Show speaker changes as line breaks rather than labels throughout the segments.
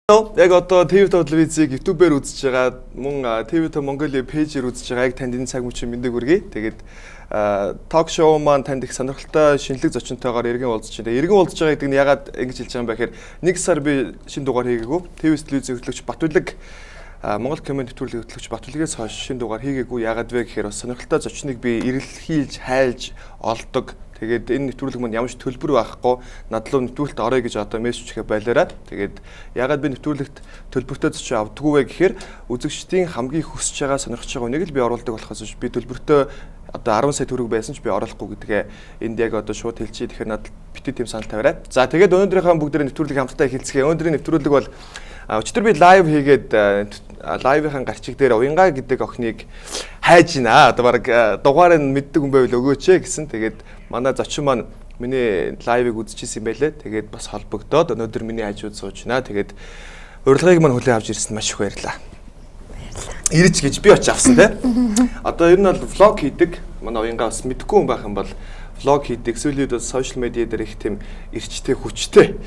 Яг одоо TV телевизийг YouTube-ээр үзэж байгаа мөн TV Mongolia пэйжээр үзэж байгааг танд энэ цаг мөчийн мэндийг хүргэе. Тэгээд ток шоу маань танд их сонирхолтой шинэлэг зочинтойгоор иргэн уулзж байна. Иргэн уулзж байгаа гэдэг нь ягаад ингэж хэлж байгаа юм бэ гэхээр нэг сар би шинэ дугаар хийгээгүй. TV телевизийн хөтлөгч Батүлэг Монгол комент нэвтрүүлгийн хөтлөгч Батүлэгээс хойш шинэ дугаар хийгээгүй. Ягаад вэ гэхээр бас сонирхолтой зочныг би эрэлхийлж, хайлж олдог. Тэгээд энэ нэвтрүүлэг маань ямар ч төлбөр байхгүй надлуу нэвтрүүлэлт орё гэж одоо мессеж хийхэ байлаараа. Тэгээд ягаад би нэвтрүүлэгт төлбөртэй зочин авдаггүй вэ гэхээр үзэгчдийн хамгийн хүсэж байгаа сонирхож байгаа үнийг л би оруулдаг болохоос би төлбөртэй одоо 10 сая төгрөг байсан ч би оруулахгүй гэдгээ энд яг одоо шууд хэлчихье. Тэгэхээр надад бити тийм санал тавиарай. За тэгээд өнөөдрийнхөө бүгдээ нэвтрүүлгийг хамтдаа эхэлцгээе. Өнөөдрийн нэвтрүүлэг бол өчтөр би лайв хийгээд лайвын гарчиг дээр Уянга гэдэг охиныг хайж гинэ. Одоо баг дугаарыг мэддэг хүн байвал өгөөч гэсэн. Тэгээд манай зочин маань миний лайвыг үзчихсэн юм байлээ. Тэгээд бас холбогдоод өнөөдөр миний хажууд сууж байна. Тэгээд урилгыг маань хүлээн авч ирсэнд маш их баярлалаа. Ирж гэж би очиж авсан те. Одоо ер нь бол влог хийдэг. Манай Уянга бас мэдгүй хүн байх юм бол влог хийдэг. Сүүлийн үед бас сошиал медиа дээр их тийм эрчтэй хүчтэй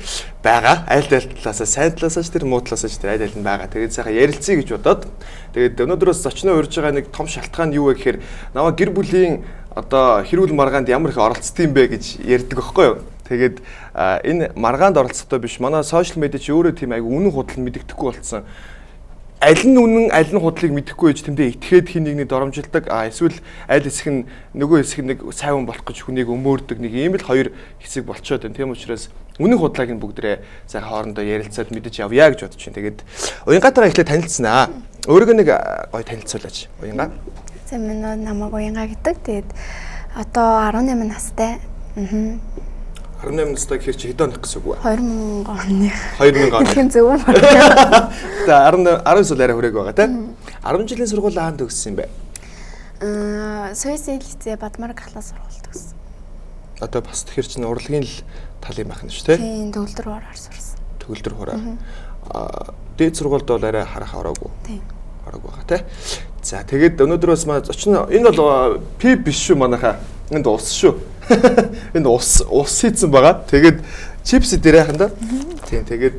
байгаа. Аль талаасаа сайн талаасаа ч тэр муу талаасаа ч тэр аль аль нь байгаа. Тэгээд сайхан ярилцъя гэж бодоод тэгээд өнөөдрөөс зочноо урьж байгаа нэг том шалтгаан нь юу вэ гэхээр намайг гэр бүлийн одоо хэрүүл маргаанд ямар их оролцсон юм бэ гэж ярьдаг байхгүй юу. Тэгээд энэ маргаанд оролцохтой биш. Манай сошиал медиа чи өөрөө тийм айгу үнэн худал мэддэхгүй болцсон. Аль нь үнэн, аль нь худлыг мэдэхгүй гэж тэмдээ итгээд хин нэгний доромжилдаг. Эсвэл аль хэсэг нь нөгөө хэсэг нэг сайван болох гэж хүнийг өмөөрдөг нэг ийм л хоёр хэсэг болчиход байна. Тийм учраас үнэн худлааг нь бүгдээ сайхан хоорондоо ярилцаад мэдэж явъя гэж бодож байна. Тэгээд Уянгатайгаа эхлээд танилцсанаа. Өөрийгөө нэг гоё танилцуулаач. Уянга.
За минь намайг Уянга гэдэг. Тэгээд одоо 18 настай.
18 настай гэхэр чи хэд оных гэсэн үг вэ?
2000 оны.
2000 оны.
Тийм зөв юм байна.
За 19 сул арай хүрээг байгаа тийм. 10 жилийн сургууль хаанд төгссөн юм бэ?
Сойсийн лицей Бадмараг ахлаа сургууль төгссөн.
Одоо бас тэгэхэр чинь урлагийн л тал юм байна шүү тийм.
Тийм төгөлдөр хураар сурсан.
Төгөлдөр хураа. Дээд сургуульд бол арай харах ороогүй.
Тийм.
Ороогүй байгаа тийм. За тэгээд өнөөдрөөс маа зочин энэ бол пи биш шүү манайхаа. Энд ус шүү. Энд ус хийцэн байгаа. Тэгээд чипс дээр яхаа да. Тийм тэгээд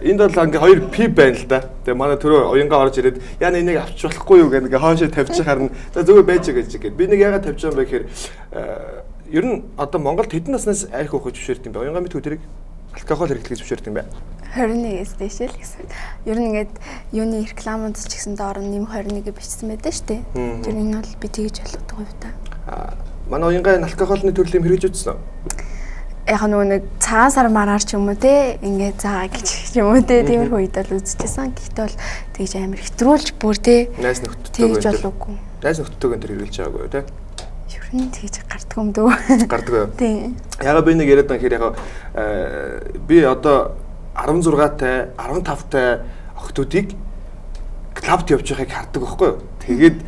энд бол ингээ хоёр пи байна л да. Тэгээ манай түрүү Уянга орж ирээд яа энийг авч болохгүй юу гэх ингээ хоошоо тавьчих харна. За зүгээр байж байгаа гэж. Би нэг яагаад тавьж байгаа юм бэ гэхээр ер нь одоо Монголд хэдэн наснаас арх уух зөвшөөрдөг юм бэ? Уянга мэд өдрийг алкогол хэрэглэхийг зөвшөөрдөг юм бэ?
21-ээс дэш л гэсэн. Ер нь ингээд юуны рекламууд ч гэсэн доор нэм 21-ийг бичсэн байдаг шүү дээ. Тэр энэ бол би тэгж ойлгодог юм та.
Манай Уянга энэ алкоголны төрлийг хэрэгжиж үзсэн үү?
Яг нэг цагаан сар мараар ч юм уу те ингээд заа гэж юм уу те тиймэрхүү үед л үзчихсэн. Гэхдээ бол тэгж амар хэтрүүлж бүр те
найз нөхдөдөө
тэгж болоогүй.
Найз нөхдөдөө энэ хэрэглэж байгаагүй юу те?
Ер нь тэгж гарддаг юм дөө.
Гарддаг юу?
Тийм.
Яга би нэг яриад байгаа хэрэг яг би одоо 16-тай 15-тай охтуудыг клубт явж байгааг хардаг байхгүй юу? Тэгээд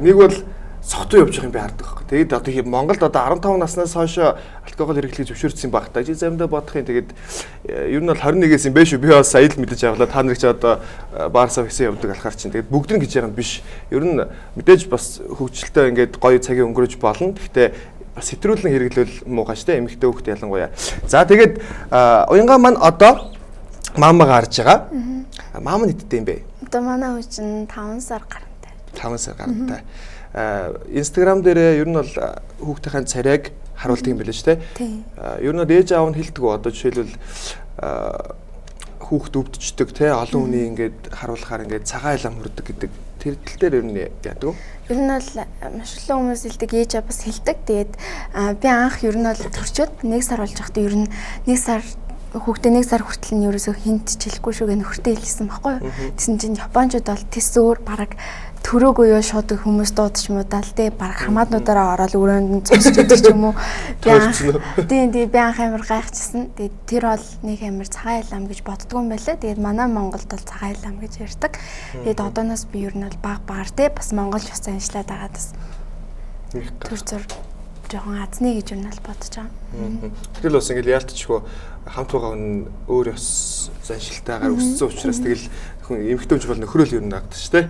нэг бол согтуу явж байгаа юм би хардаг байхгүй. Тэгээд одоо Монголд одоо 15 наснаас хойш алкогол хэрэглэхийг зөвшөөрсөн баг та. Заримдаа бодох юм тэгээд ер нь бол 21-ээс юм бэ шүү. Би бас сая л мэдэж авлаа. Та нар ч одоо баарсаа хэсэг явдаг алхаар чинь. Тэгээд бүгд нь гэж байгаа юм биш. Ер нь мэдээж бас хөгжилтэй ингээд гоё цагийг өнгөрөөж болно. Гэхдээ бас хэтрүүлэн хэрэглэвэл муухай штэ эмэгтэй хүүхд ялангуяа. За тэгээд Уянга маань одоо мамагаа харж байгаа. Мам нь хэдтэй юм бэ?
Одоо манай хүү чинь 5 сар гарантай.
5 сар гарантай. Инстаграм дээр ер нь бол хүүхдийн царайг харуулдаг юм билээ шүү дээ.
Тийм.
Ер нь ээж аав нь хэлдэг үү одоо жишээлбэл хүүхд өвдчихдөг те олон хүний ингээд харуулахаар ингээд цагаан илам хүрдэг гэдэг тэр тал дээр ер нь яадаг вэ?
Ер нь бол маш олон хүмүүс хэлдэг, ээж аваа бас хэлдэг. Тэгээд би анх ер нь бол төрчөөд 1 сар болж байхдаа ер нь 1 сар хүүхдээ 1 сар хүртэл нь ерөөсөө хинт ч хэлэхгүй шүү гэх нөхөртөө хэлсэн байхгүй юу. Тэсэн чинь Япончууд бол тэс өөр бараг төрөөгүй юу шууд хүмүүс дуудаж муудаал те бараг хамааднуудаараа ороод өрөөнд нь зогсож идэг ч юм уу. Тийм би анх амар гайхчихсан. Тэгээд тэр бол нэг амар цагаан илам гэж боддгоо юм байлаа. Тэгээд манай Монголд бол цагаан илам гэж ярьдаг. Тэгээд одооноос би ер нь бол баг багаар те бас монголч бас аншлаад байгаа бас төр зур жоохон азны гэж ер нь бол бодож байгаа.
Тэгэл бас ингээл яалтчихгүй хамт байгаа хүн өөр ёс заншилтайгаар өссөн учраас тэгэл хүн эмхтөвч бол нөхрөөл ер нь нагдчих шүү дээ.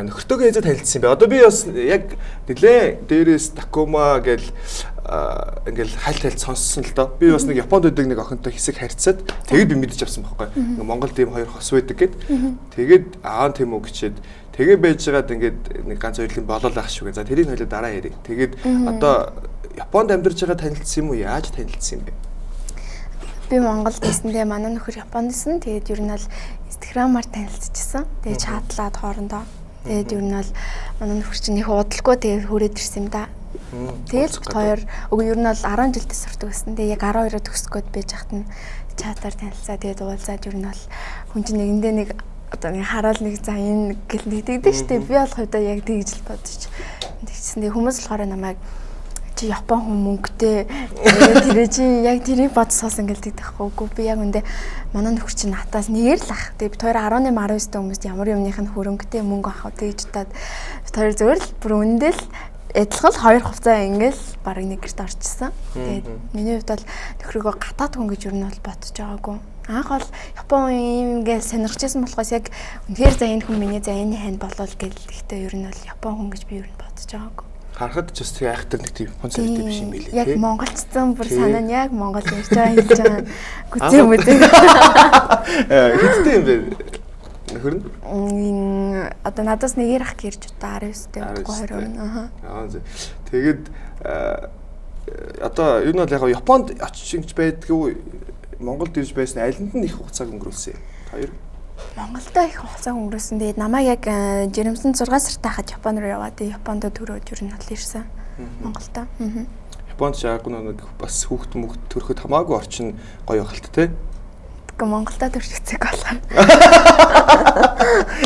нөхөртөөгөө хязгаар танилцсан юм бэ. Одоо би бас яг нэлээ дээрээс Такума гэл ингээл хайлт сонссон л доо. Би бас нэг Японд байдаг нэг охинтой хэсэг харьцаад тэгээд би мэдэж авсан байхгүй. Монголд ийм хоёр хос байдаг гэд. Тэгээд тийм үү гэчээд тэгээ байж байгаад ингээд нэг ганц хоёрлын болол ах шүү гэ. За тэрийг хоёлоо дараа ярив. Тэгээд одоо Японд амьдарч байгаа танилцсан юм уу? Яаж танилцсан юм бэ?
Би Монголд ирсэндээ манай нөхөр Японд исэн. Тэгээд ер нь бол Instagram-аар танилцчихсан. Тэгээд чатлаад хоорондоо. Тэгээд ер нь бол манай нөхөр чинь их удалгүй тэгээд хүрээд ирсэн юм да. Тэгээд хоёр ер нь бол 10 жилдээ сурдаг байсан. Тэгээд яг 12-оо төгсгөөд байж хат нь чатаар танилцаа. Тэгээд уулзаад ер нь бол хүн чинь нэгэндээ нэг одоо нэг хараал нэг за энэ гэл нэг тэгдэг штеп. Би болох удаа яг тэгж л бодож. Тэгсэн. Тэгээд хүмүүс болохоор намайг чи Япон хүн мөнгөтэй тэр чи яг тэрийг бодсоос ингээл тэгдэх байхгүй. Би яг үндэ манай нөхөр чинь натаас нэгээр л ах. Тэгээд бид хоёр 18 19 хүмүүст ямар юмных нь хөрөнгөтэй мөнгө авах тэгж удаад бид хоёр зөвөр л бүр үндэл адилхан хоёр хувцас ингээл барыг нэг гэрт орчихсан. Тэгээд миний хувьд бол нөхрийгөө гатаад хүн гэж юу нь бол бодож байгаагүй. Анх бол Япон юм ингээл сонирхчихсан болохоос яг үнэхээр за энэ хүн миний за энэ ханд болол гэл ихтэй ер нь бол Япон хүн гэж би ер нь бодож байгаагүй.
Харахад ч бас айхтар нэг тийм Япон царайтай биш юм билээ.
Яг монголчсан бүр санаа нь яг монгол ярьж байгаа хэлж байгаа. Гүцээ мүзээ.
Хэдтэй юм бэ? Нөхөр нь?
Одоо надаас нэгээр ах гэрж одоо 19-тэй удахгүй 20
Тэгээд одоо юу нь бол яг Японд очиж байдгүй Монголд ирж байсан айланд нь их хугацааг өнгөрүүлсэн. Хоёр
Монголдоо их хугацаа өнгөрөөсөн. Тэгээд намайг яг жирэмсэн 6 сар тахад Японд руу яваад Японд төрөөд ер нь бол ирсэн. Монголдоо.
Японд яг нэг бас хүүхд мөхд төрөхөд хамаагүй орчин гоё хальт те.
Монголдоо төрчихсэг болохоор.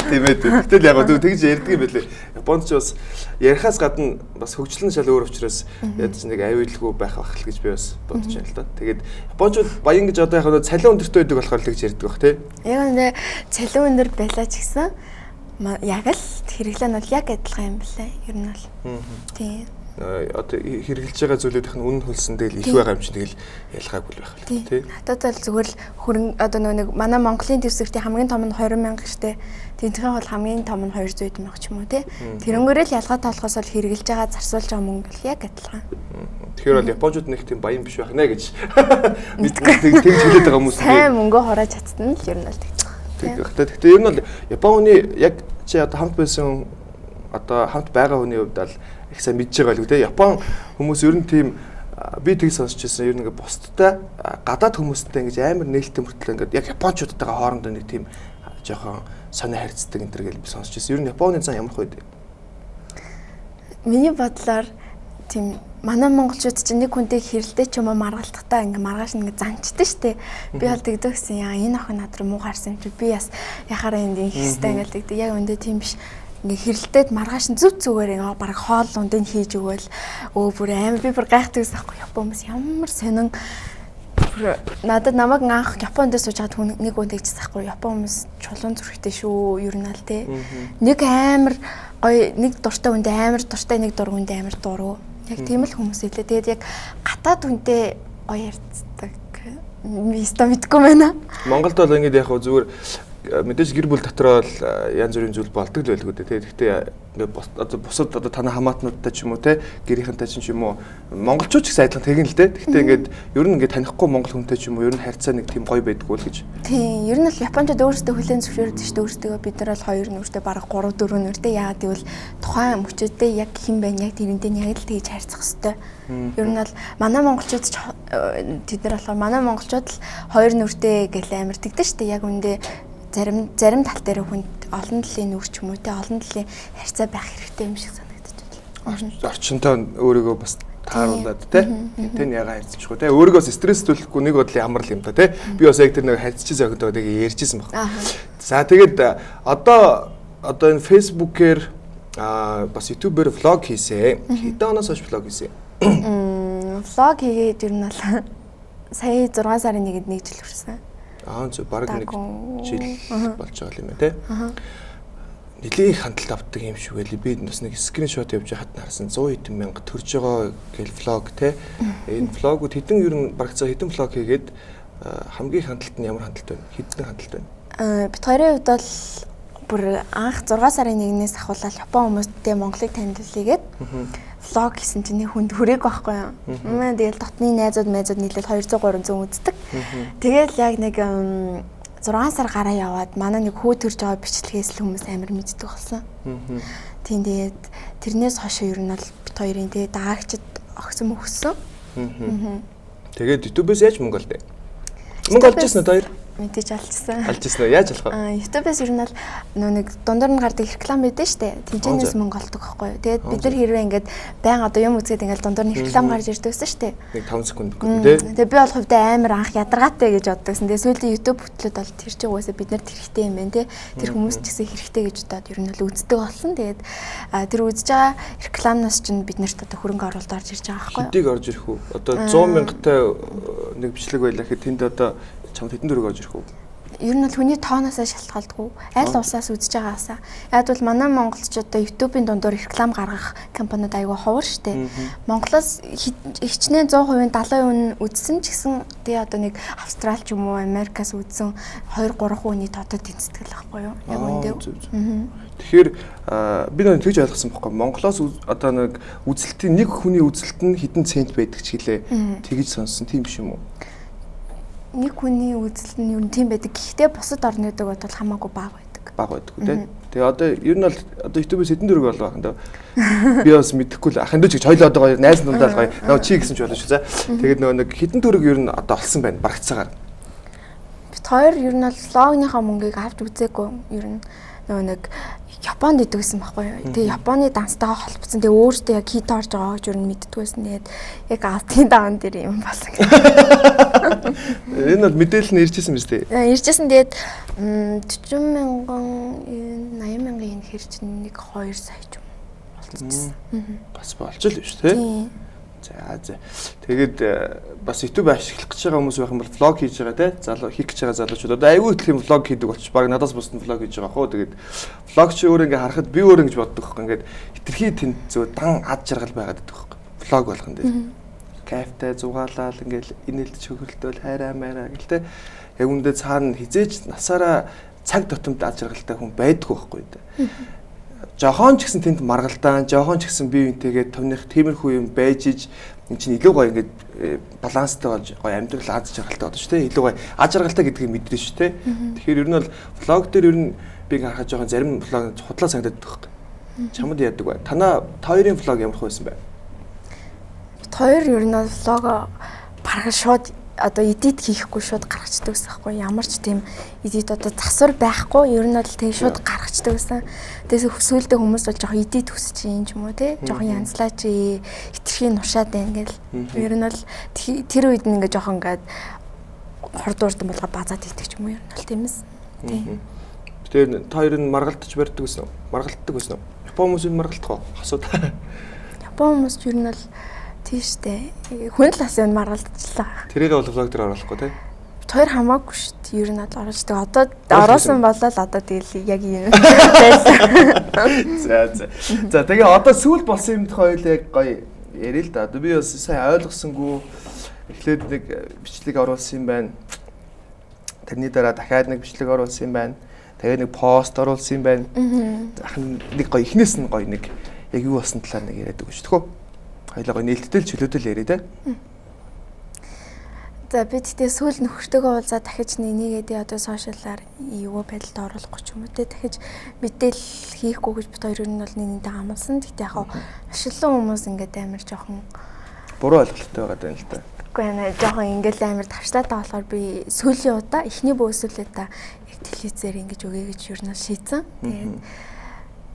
Тийм ээ. Гэтэл яг зөв тэгж ярьдаг юм байлээ. Японд ч бас ярихаас гадна бас хөгжлөн шал өөр учраас ядаж нэг аюулгүй байх бах л гэж би бас бодож байна л да. Тэгээд Япончууд баян гэж одоо яг цалин өндөртэй байдаг болохоор л гэж ярьдаг бах тий.
Яг энэ цалин өндөр байлаа ч гэсэн яг л хэрэглээ нь бол яг адилхан юм байна. Ер нь бол. Тийм.
Одоо хэрэгжилж байгаа зүйлүүдийнх нь үнэн хөлсөн тэгэл их байгаа юм чинь тэгэл ялгаагүй байх л тий.
Надад бол зүгээр л хөрөнгө одоо нэг манай Монголын дэвсгэртийн хамгийн том нь 20,000 штэ. Тэнцхэн бол хамгийн том нь 200 мянга ч юм уу тий. Тэрнгээрээ л ялгаа тоолохоос бол хэрэгжилж байгаа зарцуулж байгаа мөнгө л яг адилхан.
Тэгэхээр бол Японууд нэг тийм баян биш байх нэ гэж мэддэг тэгж хэлээд байгаа хүмүүс
сайн мөнгө хурааж чадсан л ер нь бол тэгж
байгаа. Гэхдээ ер нь бол Японы яг чи одоо хамт байсан одоо хамт байгаа хүний хувьд бол их сайн мэдж байгаа л үү те. Япон хүмүүс ер нь тийм би тийг сонсч байсан ер нь ингээ бусдтай гадаад хүмүүстэй ингээ амар нээлттэй мөртлөө ингээ яг японочдтойгоо хоорондоо нэг тийм жоохон сони харьцдаг энэ төр гэж би сонсч байсан. Ер нь Японы зан ямар вэ?
Миний бодлоор тийм манай монголчууд чинь нэг хүнтэй хэрэлдээ ч юм уу маргалдахдаа ингээ маргааш ингээ занчдаг штэ. Би бол тэгдэг гэсэн яа энэ охин над руу муу гарсан юм чи би бас яхаараа энд хийстэй ингээл тэгдэг. Яг өндөө тийм биш. Ингээ хэрэлдээд маргааш нь зүг зүгээр ингээ баг хоол ундыг хийж өгөөл бүр амар би бүр гайхдаг гэсэн аахгүй Япон хүмүүс ямар сонин надад намайг анх Японд сууж хаад хүн нэг хүн тэгчихсэн аахгүй Япон хүмүүс чулуун зүрхтэй шүү ер нь аль те нэг амар гоё нэг дуртай хүндээ амар дуртай нэг дур хүндээ амар дуруу яг тийм л хүмүүс хэлээ тэгээд яг гатаад хүнтэй гоё ярьцдаг миста мэдгүй байна.
Монголд бол ингээд яг зүгээр мэдээж гэр бүл дотроо л янз бүрийн зүйл болдог л байлгүй дээ. Гэхдээ ингээд одоо бусад одоо танай хамаатнуудтай ч юм уу те гэрийнхэнтэй ч юм уу монголчууд ч гэсэн адилхан тэгэн л дээ. Гэхдээ ингээд ер нь ингээд танихгүй монгол хүнтэй ч юм уу ер нь харьцаа нэг тийм гоё байдгүй л гэж.
Тийм ер нь л японочдод өөрсдөө хүлээн зөвшөөрдөг шүү дээ. Өөрсдөө бид нар бол 2 нүртэй бараг 3 4 нүртэй яагаад гэвэл тухайн мөчөдөө яг хэн байна яг тэрнтэй яг л тэгж харьцах хэвээр. Ер нь бол манай монголчууд тэд нар болохоор манай монголчууд л 2 нүртэй гэл амар тэгдэж шүү дээ. Яг үндэ зарим тал дээр хүнд олон талын нүр ч юм уу те олон талын харьцаа байх хэрэгтэй юм шиг санагдаж байна.
Орчинтой өөрийгөө бас тааруулаад те тэн яга харьцчихгүй те өөрийгөө стресс төлөхгүй нэг бодлын амар л юм да те би бас яг тэр нэг харьцчихсан охинтой тэгээ ярьжсэн баг. За тэгээд одоо энэ фэйсбүүкээр бас ютубер влог хийсэ. Хэдэн оноос хойш влог хийсэ?
Влог хийгээд ер нь бол сая 6 сарын 1-нд нэг жил хүрсэн.
Зөв бараг нэг жил болж байгаа юм байна те. Нилийн хандлт авдаг юм шиг байлээ. Би бас нэг скриншот явж хат харсан 100 мянга төрж байгаа гэл влог те. Энэ влогууд хэдэн ер нь бараг цаа хэдэн влог хийгээд хамгийн хандлт нь ямар хандлт вэ? Хэдэн хандлт вэ?
Бид хоёрын хувьд бол бүр анх 6 сарын 1-ээс ахуулаад Япон хүмүүстэй Монголыг танилцуулъя гэд влог хийсэн чинь хүнд хүрээг байхгүй юу. Мөн тэгэл дотны найзууд нийлээд 200 300 үздэг. Тэгэл яг нэг 6 сар гараа яваад манай нэг хүү төрж байгаа бичлэгээс л хүмүүс амар мэддэг болсон. Тийм тэгээд тэрнээс хойш ер нь бол бит хоёрын тэгээд даагчид огсон мөхсөн.
Тэгээд YouTube-ээс яаж мөнгө олдё? Мөнгө олж ирсэн үү хоёр?
Мэдээж алжсан.
Алжсан уу? Яаж болох вэ?
YouTube-ээс ер нь бол нэг дундуур нь гардаг реклам байдаг шүү дээ. Тэнцэнээс мөнгө олдог байхгүй юу. Тэгээд бид нар хэрвээ ингээд байнга одоо юм үзгээд ингээд дундуур нь реклам гарч ирдэг байсан шүү дээ.
Нэг 5 секунд тий.
Тэгээд би бол хувьдаа амар анх ядаргаатай гэж боддогсэн. Тэгээд сүүлийн YouTube хөтлөд бол тэр чинь угаасаа бид нарт хэрэгтэй юм байна тий. Тэр хүмүүс ч гэсэн хэрэгтэй гэж бодоод ер нь бол үздэг болсон. Тэгээд тэр үзэж байгаа рекламнаас чинь бид нарт одоо хөрөнгө оруулалт орж ирж байгаа байхгүй юу.
Хэдийг орж ирэх үү? Одоо 100 мянгаттай нэг бичлэг байлаа гэхэд тэнд одоо чамд хэдэн төгрөг орж ирэх үү?
Ер нь бол хүний тооноосоо шалтгаалдаггүй. Аль улсаас үзэж байгаасаа. Яг бол манай монголчууд одоо YouTube-ийн дундуур реклам гаргах компаниуд аягүй ховор штэ. Монголоос хичнээн 100% 70% үзсэн ч гэсэн тий одоо нэг Австрал ч юм уу Америкаас үзсэн 2 3 хүний дотоод тэнцэтгэл байхгүй юу? Яг үндэ.
Тэгэхээр би нэг тэгж ойлгосон байхгүй. Монголоос одоо нэг үзэлтийн нэг хүний үзэлт нь хэдэн цент байдаг ч гэлээ. Тэгж сонссон тийм биш юм уу?
Нэг хүний үзэл нь юу н тийм байдаг. Гэхдээ бусад орнуудад бол хамаагүй бага байдаг.
Бага байдаг үү? Тэгээ одоо ер нь бол одоо YouTube-с хэдэн төгрөг болов ахын даа. Би бас мэдэхгүй л ахын дөө ч хоёул одоо гоё найз нундаал гоё. Нөгөө чи гэсэн ч болно шүү за. Тэгээд нөгөө нэг хэдэн төгрөг ер нь одоо олсон байна барагцаагаар.
Бид хоёр ер нь бол влогныхаа мөнгийг авч үзээгүй. Ер нь нөгөө нэг Японд идэв гэсэн байхгүй юу. Тэгээ Японы данстай холбоцсон. Тэгээ өөртөө яг хит орж байгааг ч ер нь мэддэг байсан. Тэгээд яг алтын даун дээр юм болсон.
Энэ бол мэдээлэл нь иржсэн биз дээ.
Иржсэн тэгээд 40 мянган 80 мянган yen хэрч нэг 2 сая ч юм болчихсон.
Бас болж л биш тий. За. Тэгээд бас YouTube ашиглах гэж байгаа хүмүүс байх юм бол влог хийж байгаа те. Залуу хийх гэж байгаа залуучууд одоо аягүй их юм влог хийдэг болчих. Баг надаас бусд нь влог хийж байгаа хөө. Тэгээд влог чи өөр ингээ харахад би өөр ингэж боддог байхгүй. Ингээд хитрхи тэнд зөө дан ад жаргал байгаад байдаг байхгүй. Влог болгон дээр. Кайфтай зугаалал ингээл инээлт хөхрөлтөөл хайраа маяа гэлтэй. Яг үндэ цаана хизээж насаараа цаг тутамд ад жаргалтай хүн байдгүй байхгүй дээ. Жохон ч гэсэн тэнд маргалдаан, жохон ч гэсэн бие биентэйгээ томных тиймэрхүү юм байж иж эн чинь илүү гоё ингээд баланстай болж гоё амьдрал аз жаргалтай болно шүү дээ. Илүү гоё аз жаргалтай гэдгийг мэдэрнэ шүү дээ. Тэгэхээр ер нь бол влог дээр ер нь би харахад жохон зарим влог худлаа санагдаад байгаа юм. Чамд яадаг бай. Та хоёрын влог ямар хөөсөн бэ?
Хоёр ер нь бол влог бараг шууд одоо эдит хийхгүй шууд гаргацдаг гэсэн байхгүй ямар ч тийм эдит одоо засвар байхгүй ер нь бол тэг шууд гаргацдаг гэсэн. Тэгээс сүүлдээ хүмүүс бол жоохон эдит хүсэж юм ч юм уу те жоохон янзлаач хитрхи нушаад байна гэл ер нь бол тэр үед нь ингээ жоохон ингээд хордуурдан болгоо базаад идэх ч юм уу ер нь бол тиймээс тийм.
Тэр хоёр нь маргалтаж барьдаг гэсэн үү? Маргалтдаг гэсэн үү? Япон хүмүүс маргалтах уу? Хасууд.
Япон хүмүүс ер нь бол тийштэй. Хүн л бас энэ маргалдчихлаа.
Тэрийг бол влог дээр оруулахгүй тий.
Хоёр хамаагүй шүү дээ. Ер нь бол оруулдаг. Одоо оруулсан болол одоо тэгэл яг юм байсан.
За тэгээ одоо сүүл болсон юмд хоёул яг гоё ярил л да. Би бас сайн ойлгосонгүй эхлээд нэг бичлэг оруулсан юм байна. Тэрний дараа дахиад нэг бичлэг оруулсан юм байна. Тэгээ нэг пост оруулсан юм байна. Ахын нэг гоё эхнээс нь гоё нэг яг юу болсон талаар нэг яриад өгч төхөө. Хоёлоо нээлттэй чөлөөтэй яриа те.
За би тэгтээ сүүл нөхөртөөгөө уулзаад дахиж нэгээд одоо сошиалаар юу байдалд оруулахгүй ч юм уу те. Дахиж мэдээлэл хийхгүй гэж бит хоёр нь бол нэгнийдээ амлсан. Тэгтээ яг ашиглан хүмүүс ингээд амар жоохон
буруу ойлголттой байгаа даа л та.
Үгүй ээ жоохон ингээд амар тавчлаатай болохоор би сүүлийн удаа эхний бөөсөлөө та яг телевизээр ингэж өгье гэж ер нь шийдсэн. Тэгээд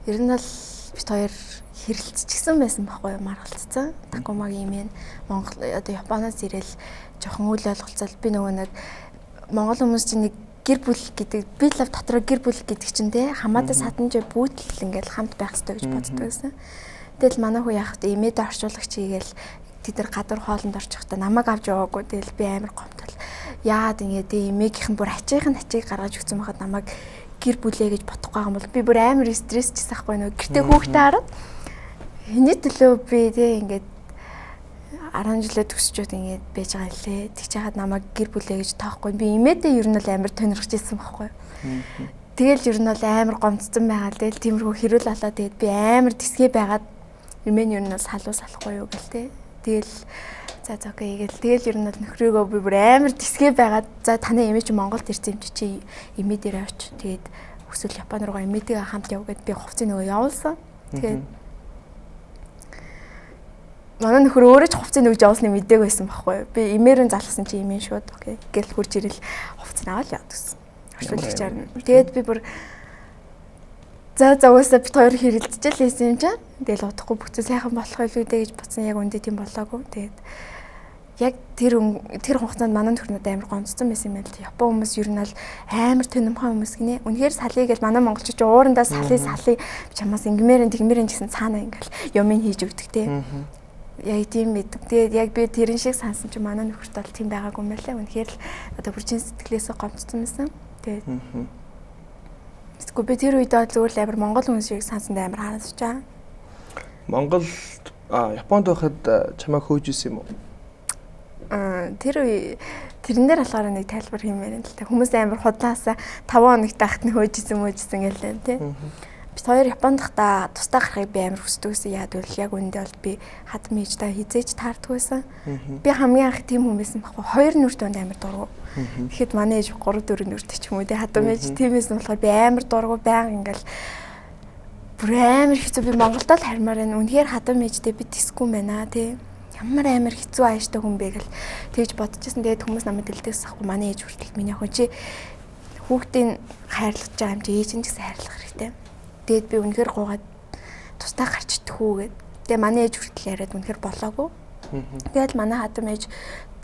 ер нь бол бит хоёр хэрэлцчихсэн байсан байхгүй юу маргалцсан. Такумагийн юм Монгол одоо Японоос ирэл жоохон үйл ойлголцол би нөгөө нэг Монгол хүмүүс чинь нэг гэр бүл гэдэг би л дотроо гэр бүл гэдэг чинь те хамаатай сатанжаа бүүтэл ингээл хамт байх хэрэгтэй гэж боддог байсан. Тэгэл манай хүү яах вэ имэд орчуулагч хийгээл тэд нар гадуур хоолнд орчихдоо намайг авч яваагүй тэгэл би амар гомдол. Яагаад ингэ те имэгийнх нь бүр ачийг гаргаж өгсөн байхад намайг гэр бүлээ гэж бодохгүй юм бол би бүр амар стрессчсэн байхгүй нөгөө гэртээ хүүхдээ хараад Эний төлөө би те ингээд 10 жилээ төсчөөд ингээд байж байгаа лээ. Тэгж яагаад намайг гэр бүлээ гэж таахгүй. Би имээдээ ер нь л амар тонирхож ирсэн байхгүй. Тэгэл ер нь бол амар гомдсон байгаа. Тэгэл тиймэрхүү хэрүүл болоо тэгээд би амар тэсгээ байгаад эмээн ер нь бол салуу салахгүй юу гэл те. Тэгэл за окей гэл тэгэл ер нь бол нөхрөөгөө би бүр амар тэсгээ байгаад за таны эмээ чи Монголд ирсэн юм чи эмээ дээр очиж тэгээд өсвөл Япон руугаа эмээтэйгээ хамт яв гэд би хувцсыг нөгөө явуулсан. Тэгээд манай нөхөр өөрөө ч хувцсыг нөгж явуулсныг мдээгүй байсан байхгүй. Би эмээрэн залгасан чи эмээ шууд окей гэл хурж ирэл хувцс наваад яваад гэсэн. Тэгээд би бүр за уусаа бит хоёр хэрэлдэж л байсан юм чинь. Тэгэл удахгүй бүцээ сайхан болох байлгүй дээ гэж бодсон. Яг үндэ тийм болоогүй. Тэгээд яг тэр хугацаанд манай нөхрнүүд амар гомдсон байсан юм байна л. Япон хүмүүс ер нь бол амар төнөмхөн хүмүүс гинэ. Үнэхээр салъя гэж манай монголчууд уурандаа салъя чамаас ингэмээрэн тэгмээрэн гэсэн цаана ингээл юмыг хийж өгдөг те. Яг тийм мэддэг. Тэгээд яг би тэрэн шиг сансан чи манай нөхөрт бол тийм байгаагүй юм байлаа. Үнэхээр л одоо бүржин сэтгэлээсээ гомдсон байсан. Тэгээд би тэр үед зүгээр л амар монгол хүмүүс шиг сансан амар хараасч байгаа.
Монгол Японд байхад чамайг хөөж исэн юм уу?
Тэрэн дээр болохоор нэг тайлбар хиймээр юм л та. Хүмүүс амар худлаасаа 5 хоногт ахт нь хөөжсэн гэлээ тий. Бид хоёр Японд хата тусдаа гарахыг би амар хүсдэг гэсэн. Яад бол яг үндэ бол би хадам ээжтэй хизээж таарддаг байсан. Би хамгийн анх тийм хүн байсан байхгүй. Хоёр нүрт донд амар дургу. Тэгэхэд манай ээж 3 4 нүртэй ч юм уу тий хадам ээж тиймээс нь болохоор би амар дургу байнга ингээл бүр амар хэцүү би Монголд л хармаар байна. Үнэхээр хадам ээжтэй би тисгүй юм байна тий. Ямар амар хэцүү ааштай хүн бэ гэл тэгж бодчихсон. Тэгээд хүмүүс намайг дэлдээс ахгүй манай ээж хүртэл миний охин чи хүүхдийн хайрлаж байгаа юм чи ээж нь гэсэн хайрлах хэрэгтэй. Тэгээд би үнэхээр гуугаад тусдаа гарч идэх үү гэд. Тэгээ манай ээж хүртэл яриад үнэхээр болоогүй. Тэгээд манай хадам ээж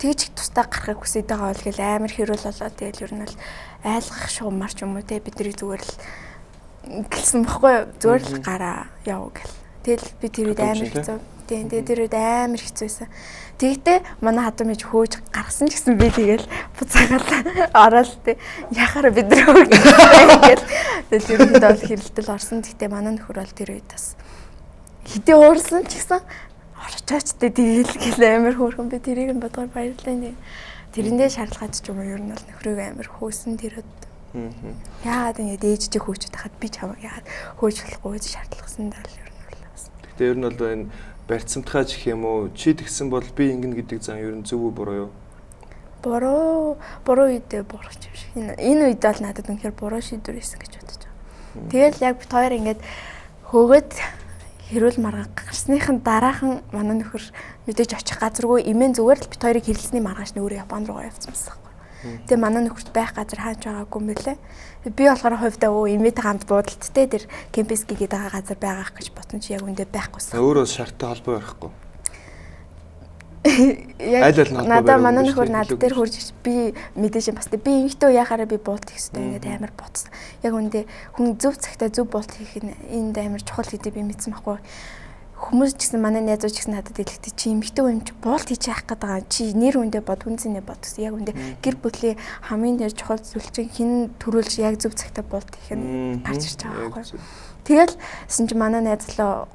тэгж их тусдаа гарахыг хүсэж байгаа бол гэл амар хэрүүл болоо. Тэгээд ер нь бол айлгах шугамар ч юм уу те бидний зүгээр л гэлсэн бохгүй зүгээр л гараа яв гэл. Тэгэл би тэр үед амар хэцүү. Тэгээд тэр үед амар хэцүү байсан. Тэгтээ манай хадам ээж хөөж гарсан ч гэсэн би тэгэл буцаагаад ороод те яхаар бид нар хөөгээд тэгэл ер нь бол хэрэлдэл орсон. Тэгтээ манай нөхөр бол тэр үед бас хэдий уурсан ч гэсэн орчооч те тэгэл гэл амар хөөрхөн би тэрийг нь бодгоор баярлалаа. Тэрэндээ шаардлагач ч юм уу ер нь бол нөхрөөг амар хөөсөн тэр үед. Яагаад ингэ ээжтэй хөөчөд хахад би чамайг яагаад хөөж болохгүй гэж шаардлагасан даа ер нь бол бас.
Тэгтээ ер нь бол энэ барьцамтгаач гэх юм уу чи тэгсэн бол би ингэн гэдэг зан ер нь зөв үү буруу юу? Буруу үедээ буруу ч юм шиг. Энэ үед бол надад үнэхээр буруу шийдвэр хийсэн гэж бодож байгаа. Тэгэл яг бит хоёр ингээд хөөгөөд хэрүүл маргаа гарсныхын дараахан манай нөхөр мэдээж очих газаргүй эмээн зүгээр л бит хоёрыг хэрэлсний маргааш нөөрэ Японд руу явсан байсан. Тэгээ манай нөхөрт байх газар хаач байгаагүй юм бэлээ. Би болохоор хувьдаа эмээтэй хамт буудалттай тэр кемпэски гэдэг газар байгаах гэж бодсон чи яг үндэ байхгүйсэн. Өөрөө шарттай холбоо ярихгүй. Яг надаа манай нөхөр над дээр хурж би мэдээж бас би эмэгтэй яхаараа би буулт хийх хэрэгтэй ингээд амар бодсон. Яг үндэ хүн зөв цагтаа зөв буулт хийх нь энд амар чухал гэдэг би мэдсэн байхгүй. Хүмүүс ч гэсэн манай найзууд ч гэсэн надад хэлэхдээ чи эмэгтэй хүн чи буулт хийж яах гээд байгаа чи нэр хүндээ бод үнцэнэ бод гэсэн. Яг үндэ гэр бүлийн хамгийн чухал зүйл чинь хин төрүүлж яг зөв цагтаа буулт хийх нь гарч ирж байгаа байхгүй. Тэгэл чи манай найзлаа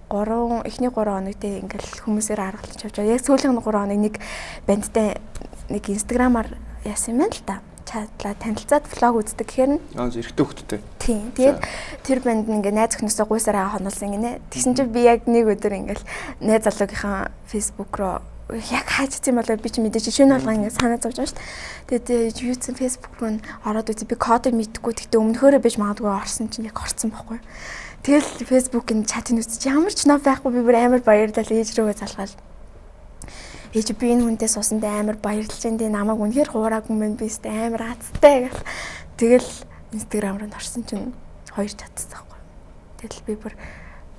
эхний 3 хоног дээр ингээл хүмүүсээр аргалж авч байгаа. Яг сүүлийн 3 хоног нэг бандтай нэг инстаграмаар яасан юм байна л да. Чатлаа танилцаад влог үздэг гэхээр нь эрэгтэй хөлттэй. Тийм. Тэгээд тэр банд нь ингээ найз өхнөөсөө гуйсараа хонолсон гинэ. Тэгсэн чинь би яг нэг өдөр ингээл найз залуугийнхаа фэйсбүүк руу яг хаажсан болоо би чи мэдээж шөнө болгоо ингээ санаа зовж байгаа шүү дээ. Тэгээд юуцэн фэйсбүүк руу ороод үзээ би кодыг мэдгүй тэгтээ өмнөхөөрөө байж магадгүй орсон чинь яг орсон байхгүй. Тэгэл фэйсбүүкийн чатыг үзчих ямар ч ном байхгүй би бүр амар баярлал ээж рүүгээ залгаал. Ээж би энэ хүнтэй суусандаа амар баярлж энэ намайг үнэхээр хуураагүй юм би өстэй амар азтай гэл. Тэгэл инстаграм руу орсон чинь 2 чатсан байхгүй. Тэгэл би бүр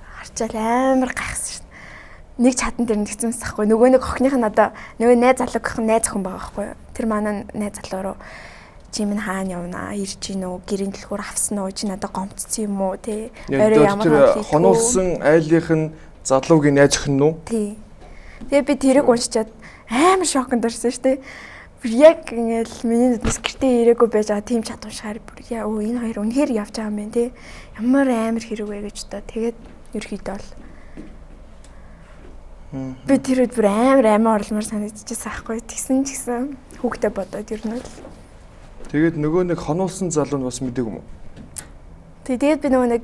харчаал амар гайхсан шин. Нэг чатан дээр нэгцэнс байхгүй. Нөгөө нэг охиных нь одоо нөгөө найз залуугийнх нь найз охин байгаа байхгүй. Тэр манай найз залуу руу чи минь хаана явнаа? Ирж гин үү? Гэрийн дэлгүүр авсан уу? Чи надад гомцсон юм уу? Тэ. Орой ямар хонуулсан айлынх нь залуугийн найз охин нь үү? Тий. Тэгээ би тэрийг уншичаад амар шоконд орсон шүү дээ. Яг ингээл миний нүднээс гэртээ ирээгүй байж байгаа тийм чад уншихаар бүр энэ хоёр үнэхээр явж байгаа юм байна те. Ямар амар хэрэг вэ гэж одоо тэгээд ерөөхдөө бол би тэр үед бүр амар орломор санагдчихсан аахгүй. Тэгсэн ч гэсэн хүүхдээ бодоод ер нь л. Тэгээд нөгөө нэг хонуулсан залуу нь бас мэдээг юм уу?
Тэгээд би нөгөө нэг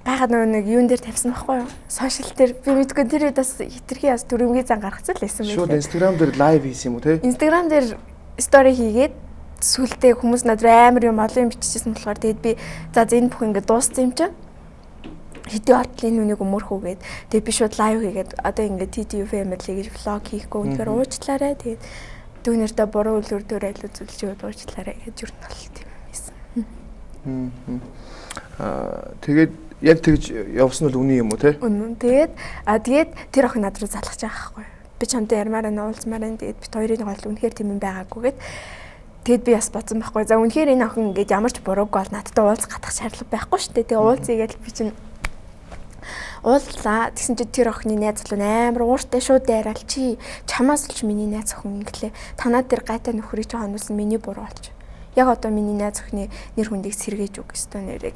гайхаад нөгөө нэг юун дээр тавьсан байхгүй юу? Сошиал дээр би мэдгүй тэр үед бас хитрхи бас дөрөвгийн зан гаргацсан л байсан байх.
Шууд Instagram дээр лайв хийсэн юм уу те?
Instagram дээр стори хийгээд сүултээ хүмүүс надад амар юм олон юм биччихсэн болохоор тэгээд би за энэ бүх ингэ дууссан юм чинь хэдий отлын нүнийг өмөрхүүгээд тэгээд би шууд лайв хийгээд одоо ингэ TTU family гэж влог хийхгүй үнээр уучлаарай тэгээд дүүнэртээ буруу үл өрдөөр айлуу зүйлж уучлаарай гэж журналт юм байсан.
Тэгээд яг тэгж явсан бол үний юм уу те?
Үнэн. Тэгээд тэр охин над руу залгаж байгаа байхгүй. Би чамтай ярмаар нь уулзмаар нь тэгээд бит хоёрын гол үнэхээр тийм юм байгаагүйгээд тэгэд би бас бодсон байхгүй. За үнэхээр энэ охин ингээд ямар ч бурууг бол надтай уулзах гадах шаардлага байхгүй шүү дээ. Тэгээ уулзъя гэж би чинь уулзлаа. Тэгсэн чинь тэр охины найз залуу амар ууртай шууд яриад чи чамаас л ч миний найз охин ингэлээ. Танаа тэр гайтай нөхрийг чи хонуулсан миний буруу болж. Яг одоо миний найз охины нэр хүндийг сэргээж өг өстой нэрээ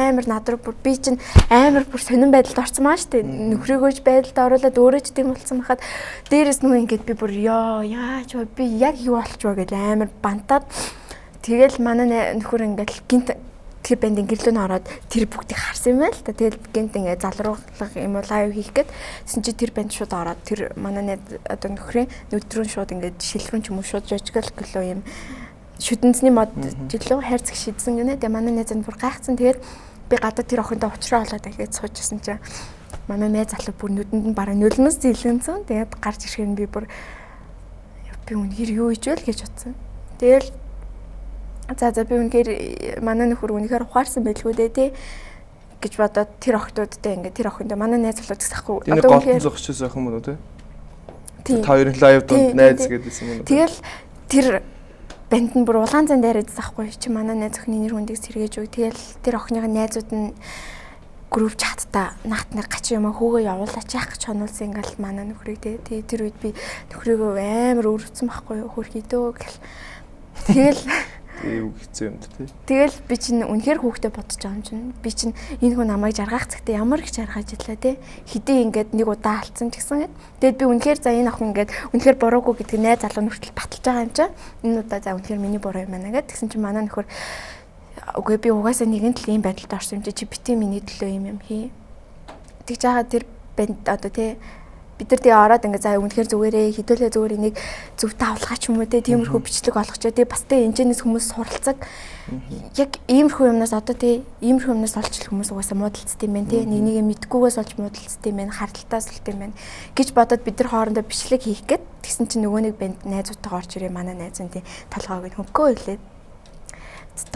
амар над руу бүр би чинь амар бүр сонирн байдалд орсон маа штэ нөхрийгөөж байдалд оруулаад өөрөө ч тийм болсон байхад дээрээс нөгөө ингээд би бүр яач би яг юу болч вэ гэж амар бантаад тэгэл манай нөхөр ингээд гинт тэр бандын гэрлөө нь ороод тэр бүгдийг харсан юм байл та тэгэл гинт ингээд залруулах юм уу лайв хийх гээд тэгсэн чи тэр банд шууд ороод тэр манай одоо нөхрийн өдрөн шууд ингээд шилрэн ч юм уу шууд жижигэл гэлөө юм шүтэнцний мод жилөө хайрцаг шийдсэн гинэ. Тэгээ манай найз нь бүр гайхсан. Тэгээд би гадаа тэр охинтой уучраа болоод ингээд суужсэн чинь манай найз залуу бүр нүдэнд нь бараг нулимс зэлгэнсэн. Тэгээд гарч ирэхээр би бүр би үнэхээр юу хийж вэ гэж бодсон. Тэгэл за би үнэхээр манай нөхөр үнэхээр ухаарсан байлгүй дээ тий гэж бодоод тэр охтуудтай ингээд тэр охинтой манай найз залуу гэсэхгүй.
Одоо үнэхээр зогсчихсан охин мөн үү тий? Та хоёрын лайв донд найз гэдээсэн юм уу?
Тэгэл тэр банд нь бүр улаан зан дээр идсэн ахгүй чи манай найз охины нэр хүндийг сэргээж өг. Тэгэл тэр охиныхаа найзууд нь групп чатта наатны гач юм хөөгөө явуулаач яах гэж хонуулсан ингээл манай нөхрийг тэр үед би нөхрийгөө амар өрөвцсөн байхгүй хөрхий дөө гэл. Тэгэл
юу хэцүү юм тий.
Тэгэл би чинь үнэхээр хүүхдээ бодож байгаа юм чинь. Би чинь энэ хүн намайг жаргах цагтаа ямар их жаргаж идлээ те. Хэдий ингээд нэг удаа алдсан ч гэсэн. Тэгэд би үнэхээр за энэ охин ингээд үнэхээр буруугүй гэдгийг найз залуу нүртэл баталж байгаа юм чинь. Энэ удаа за үнэхээр миний буруу юм байна гэд. Тэгсэн чинь манай нөхөр үгүй би угаасаа нэгэн тал ийм байдалд орсон юм чи битээ миний төлөө юм хий. Тэгж байгаа тэр банд одоо те бид нар тэгээ ороод ингээ за үнэхээр зүгээрээ хідүүлээ зүгээр энийг зөв тавлахаач юм уу те тиймэрхүү бичлэг олгочоо тэгээ бас тэ энэчнээс хүмүүс суралцаг яг иймэрхүү юмнаас одоо те иймэрхүү юмнаас олж хүмүүс угаасаа муудалцд юм байна те нэг мэдгүйгээс олж муудалцд юм байна харалтаас л юм байна гэж бодоод бид нар хоорондоо бичлэг хийх гээд тэгсэн чинь нөгөө нэг банд найзуудтайгаа орж ирээ манай найз нь те толгойг нь хөнгөө хэлээд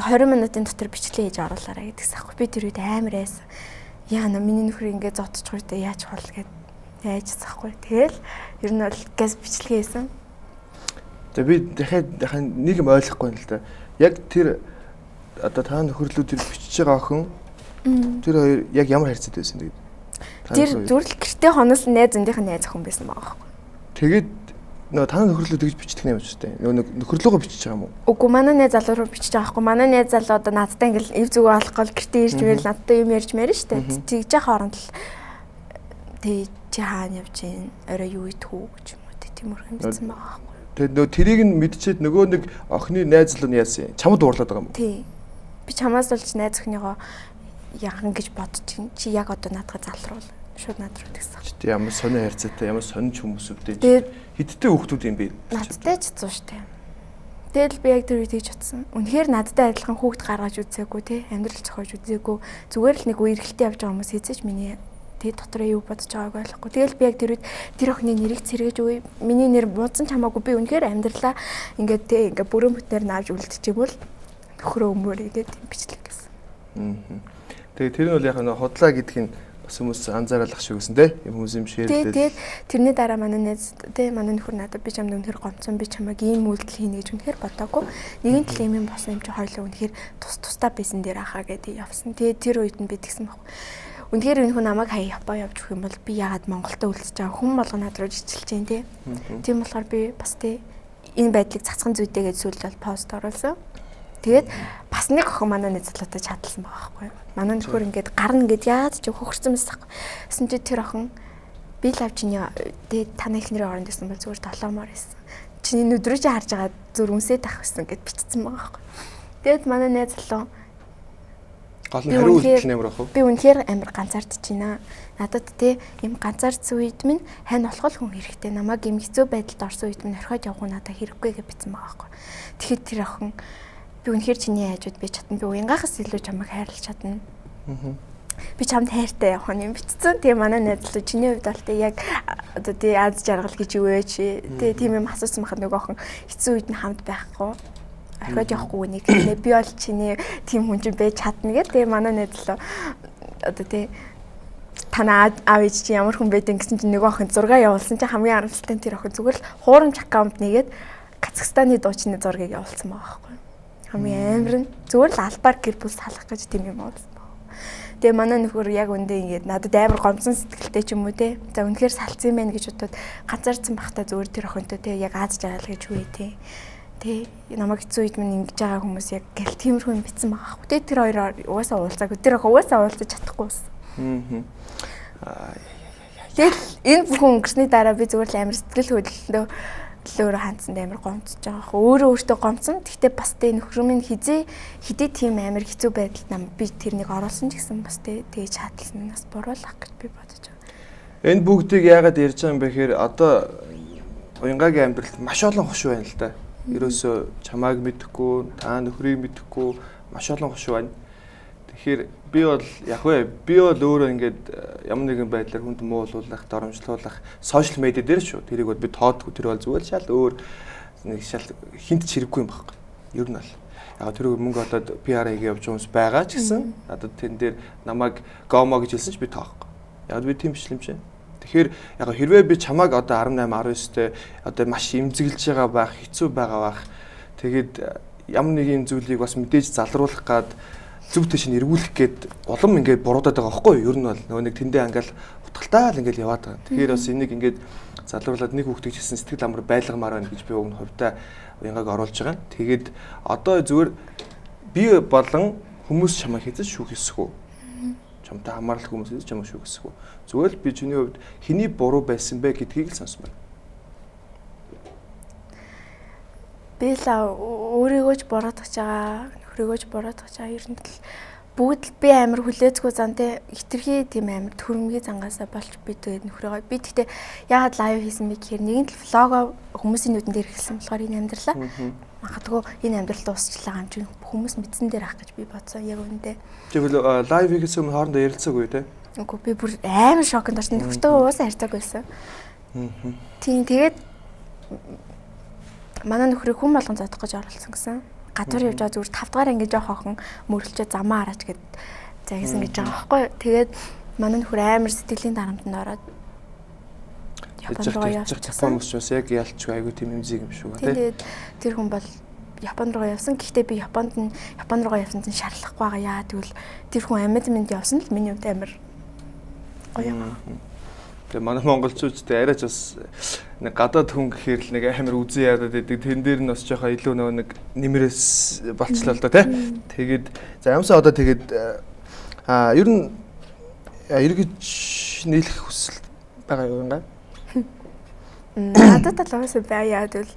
20 минутын дотор бичлэг хийж оруулаарай гэдгээс ахгүй би тэр үед амар айсан яана миний нөхөр ингээ зодчих үедээ яаж хол гэд яаж захгүй. Тэгэл ер нь бол газ бичлэг хийсэн.
За би дахиад нэг юм ойлгохгүй юм л да. Яг тэр одоо та нөхөрлөө тэр бичиж байгаа охин тэр хоёр яг ямар харьцаад байсан тэгээд.
Тэр зүрл гэртээ хонолсон найз зөндийнх нь найз охин байсан байгаа байхгүй.
Тэгээд нөгөө та нөхөрлөө тэгж бичдэг юм шүү дээ. Нөгөө нөхөрлөөгөө бичиж байгаа юм уу?
Үгүй манай найз залуу руу бичиж байгаа байхгүй. Манай найз залуу одоо надтай ингээл ив зүгөө алах гол гэртээ ирж мэрэл надтай юм ярьж мэрэн шүү дээ. Тэгж яхаа хооронд л тэг чи хаана явж гин орой юу идэх үү гэж юм уу тиймэрхүү юм хэлсэн байгаа байхгүй.
Тэгээд нөгөө тэрийг нь мэдчихэд нөгөө нэг охины найз залуу нь яасан? Чамд уурлаад байгаа юм уу?
Тий. Би чамаас болж найз охиныгоо яхан гэж бодож чинь чи яг одоо наадгаа залруул. Шууд над руу тэгсэн.
Чи ямар сонио хайрцаатай ямар сониж хүмүүс өвдөө. Хидтэй хүүхдүүд юм бэ?
Надтай ч зүү штэ. Тэгэл би яг тэр үед хийж утсан. Үнэхээр надтай адилхан хүүхд гаргаж үзээгүй те амьдрал зохиож үзээгүй. Зүгээр л нэг үерхэлтэй явж байгаа хүмүүс хэзээ ч миний тэг дотроо юу бодож байгааг ойлгохгүй. Тэгэл би яг тэр үед тэр охины нэрийг цэргэж өгье. Миний нэр буудсан ч хамаагүй би үнэхээр амьдралаа ингээд те ингээд бүрэн бүтээр наавж үлдчихэвэл нөхрөө өмөрөө гэдэг бичлэг гэсэн.
Тэгээ тэр нь бол яг нэг худлаа гэдг нь бас хүмүүс анзааруулах шиг гэсэн те хүмүүс юм шеэрлээ.
Тэгээд тэрний дараа манай найз те манай нөхөр надад би чамд үнэхээр гомцсон би чамайг ийм үйлдэл хийнэ гэж үнэхээр бодоагүй. Нэгэн тал юм болсон юм чи хоёлоо үнэхээр тусдаа байсан дээр ахаа гэдэг явсан. Тэгээд тэр үед нь би тэгсэн байхгүй. Үнэхээр энэ хүн намайг хаяа Япон явж өгөх юм бол би яагаад Монголд үлдчихэж байгаа хүн болгоо над руу жижилж जैन тий. Тийм болохоор би бас тий энэ байдлыг цацхан зүйтэй гэж сүүлд бол пост оруулсан. Тэгээд бас нэг охин манай нэзлүүтэй чадлсан байгаа байхгүй юу. Манай нөхөр ингээд гарна гэд яад ч хөхөрсөн байсан байхгүй. Тэсэн чи тэр охин би лав чиний тэгээд таны ихнэрийн оронд байсан бол зүгээр толоомоор байсан. Чиний нүдрөө чи харж байгаа зүр үнсээ тах гэсэн гэд бичсэн байгаа байхгүй. Тэгээд манай найз залуу
Гол нь хариу үйлдэл нэмэр ах уу?
Би үнэхээр амар ганцаардж байна. Надад те юм ганцаардсан үед минь хань болох хүн хэрэгтэй. Намайг юм хэцүү байдалд орсон үед минь орхиод явах нь надад хэрэггүй гэж бичсэн байгаа байхгүй. Тэгэхэд тэр охин би үнэхээр чиний хайжууд би чадна. Би уянгахаас илүү чамайг хайрлах чадна. Би чамд хайртай явах нь юм бичсэн. Тэгээ манай найзлаа чиний хувьд бол те яг одоо тий аз жаргал гэж юу вэ чи. Тэгээ тийм юм асуусан байхад нөгөө охин хэцүү үед нь хамт байхгүй. Орхиод явахгүй нэг хэлээ. Би бол чиний тийм хүн чинь байж чадна гэдэг. Тэгээ манай найзлаа одоо тий танаа аав ээж чи ямар хүн байдэн гэсэн чинь нөгөө охин зураг явуулсан чинь хамгийн харамсалтай нь тэр охин зүгээр л хуурамч аккаунт нэгээд Казахстаны дуучны зургийг явуулсан байгаа байхгүй. Хамгийн амар нь зүгээр л албаар гэр бүл салах гэж тийм юм болсон байна. Тэгээ манай нөхөр яг үндэ ингээд надад амар гомцсон сэтгэлтэй ч юм уу те. За үнэхээр салцсан юм байна гэж бодоод ганцаарцсан бахта зүгээр тэр охинтой те яг аз жаргал гэж үе те. Тэ намайг хэцүү үед минь ингэж байгаа хүмүүс яг гэл тиймэрхүү юм битсэн байгаа байхгүй. Тэр хоёроор угаасаа уулзаагүй. Тэр охин угаасаа уулзаж чадахгүй байсан. Тэгэл энэ бүхэн өнгөрсний дараа би зүгээр л амар сэтгэл хөдлөлөөр хандсан амар гомцож байгаа хөө. Өөрөө гомцсон. Гэхдээ бас тэ нөхөр минь хидээ тийм амар хэцүү байдалд би тэрнийг оруулсан ч гэсэн бас тэгэж хаталсан нь бас буруулах гэж би бодож байгаа.
Энэ бүгдийг яагаад ярьж байгаа юм бэ гэхээр одоо уянгагийн амьдралд маш олон хуш байна л да. Ерөөсөө чамааг мэдэхгүй, та нөхрийг мэдэхгүй маш олон хуш байна. Тэгэхээр би бол яг вэ би бол өөрөө ингээд ямар нэгэн байдлаар хүнд муу уулуулах, доромжлуулах сошиал медиа дээр шүү. Тэрийг бол би тоодгүй. Тэр бол зүгээр шал өөр нэг шал хинт чирэггүй юм байна. Ер нь бол яг тэр мөнгө одоо PR хийгээ явж байгаа хүмүүс байгаа ч гэсэн одоо тэн дээр намайг гомо гэж хэлсэн ч би тоохгүй. Яг би тийм бичлэмж байна. Тэгэхээр яг хэрвээ би чамааг одоо 18 19-тэй одоо маш имзэглэж байгаа байх, хэцүү байгаа байх. Тэгээд ямар нэгэн зүйлийг бас мэдээж залруулах гад зөв төш нь эргүүлэх гээд улам ингээд буруудаад байгаа байхгүй юу? Ер нь бол нөгөө нэг тэндээ ингээл утгалтаа л ингээд яваад байгаа. Тэгэхээр бас энийг ингээд залруулад нэг хүүхдийг чсэн сэтгэл амар байлгамаар байна гэж би өгнө хувьдаа уянгааг оруулж байгаа. Тэгээд одоо зүгээр би болон хүмүүс чамайг хэзээ шүүх эсэхүү. Чамтай хамаарлах хүмүүс хэзээ чамайг шүүх эсэхүү. Зүгээр л би чиний хувьд хэний буруу байсан бэ гэдгийг л сонсмоор.
Би л өөрийгөө ч буруутгаж байгаа, нөхрийгөө ч буруутгаж байгаа. Ер нь л бүгд л би амар хүлээцгүй зан те хитрхи тийм амар төрөмгийн зангаасаа болж би тэгээд нөхрийгөө би тэгтээ яагаад лайв хийсэн бэ гэхээр нэгэн л влогоо хүмүүсийн нүдэн дээр эхэлсэн болохоор энэ амьдралаа магадгүй энэ амьдралд дуусчлаа юм чинь хүмүүс мэдсэн дээр ах гэж би бодсон яг үүндээ.
Тэгвэл лайв хийхээс өмнө хоорондоо ярилцаагүй те?
Үгүй би бүр амар шокнд орсон. Нөхөртөө уусаа харьцаагүй байсан. Тийм тэгээд манай нөхрийг хүн болгон зодох гэж оролцсон гэсэн. Гадуур явж байгаа зүгээр 5 дахь ангиж жоох охин мөрөлчөө замаа хараач гэд загисан гэж байгаа байхгүй. Тэгээд манай нөхөр амар сэтгэлийн дарамтанд ороод Японд руу явсан.
Японд мөсчөөс яг ялчгүй айгүй тийм юмзиг юм шүү тий.
Тэгээд тэр хүн бол Японд руу явсан. Гэхдээ би Японд руу явсан чинь шаарлахгүй байгаа. Яа тэгвэл тэр хүн амьд явсан л миний хувьд амар гоё.
Тэгээ манай монголчуудтай арайч бас нэг гадаад хүн гэхээр л нэг амар үзэн яагаад байдаг. Тэн дээр нь бас жоохон илүү нэг нэмрээс болчлоо л да тий. Тэгээд за ямсаа одоо тэгээд ер нь эргэж нийлэх хүсэл байгаа юу юм га?
Надад л уусаа байяа тэгвэл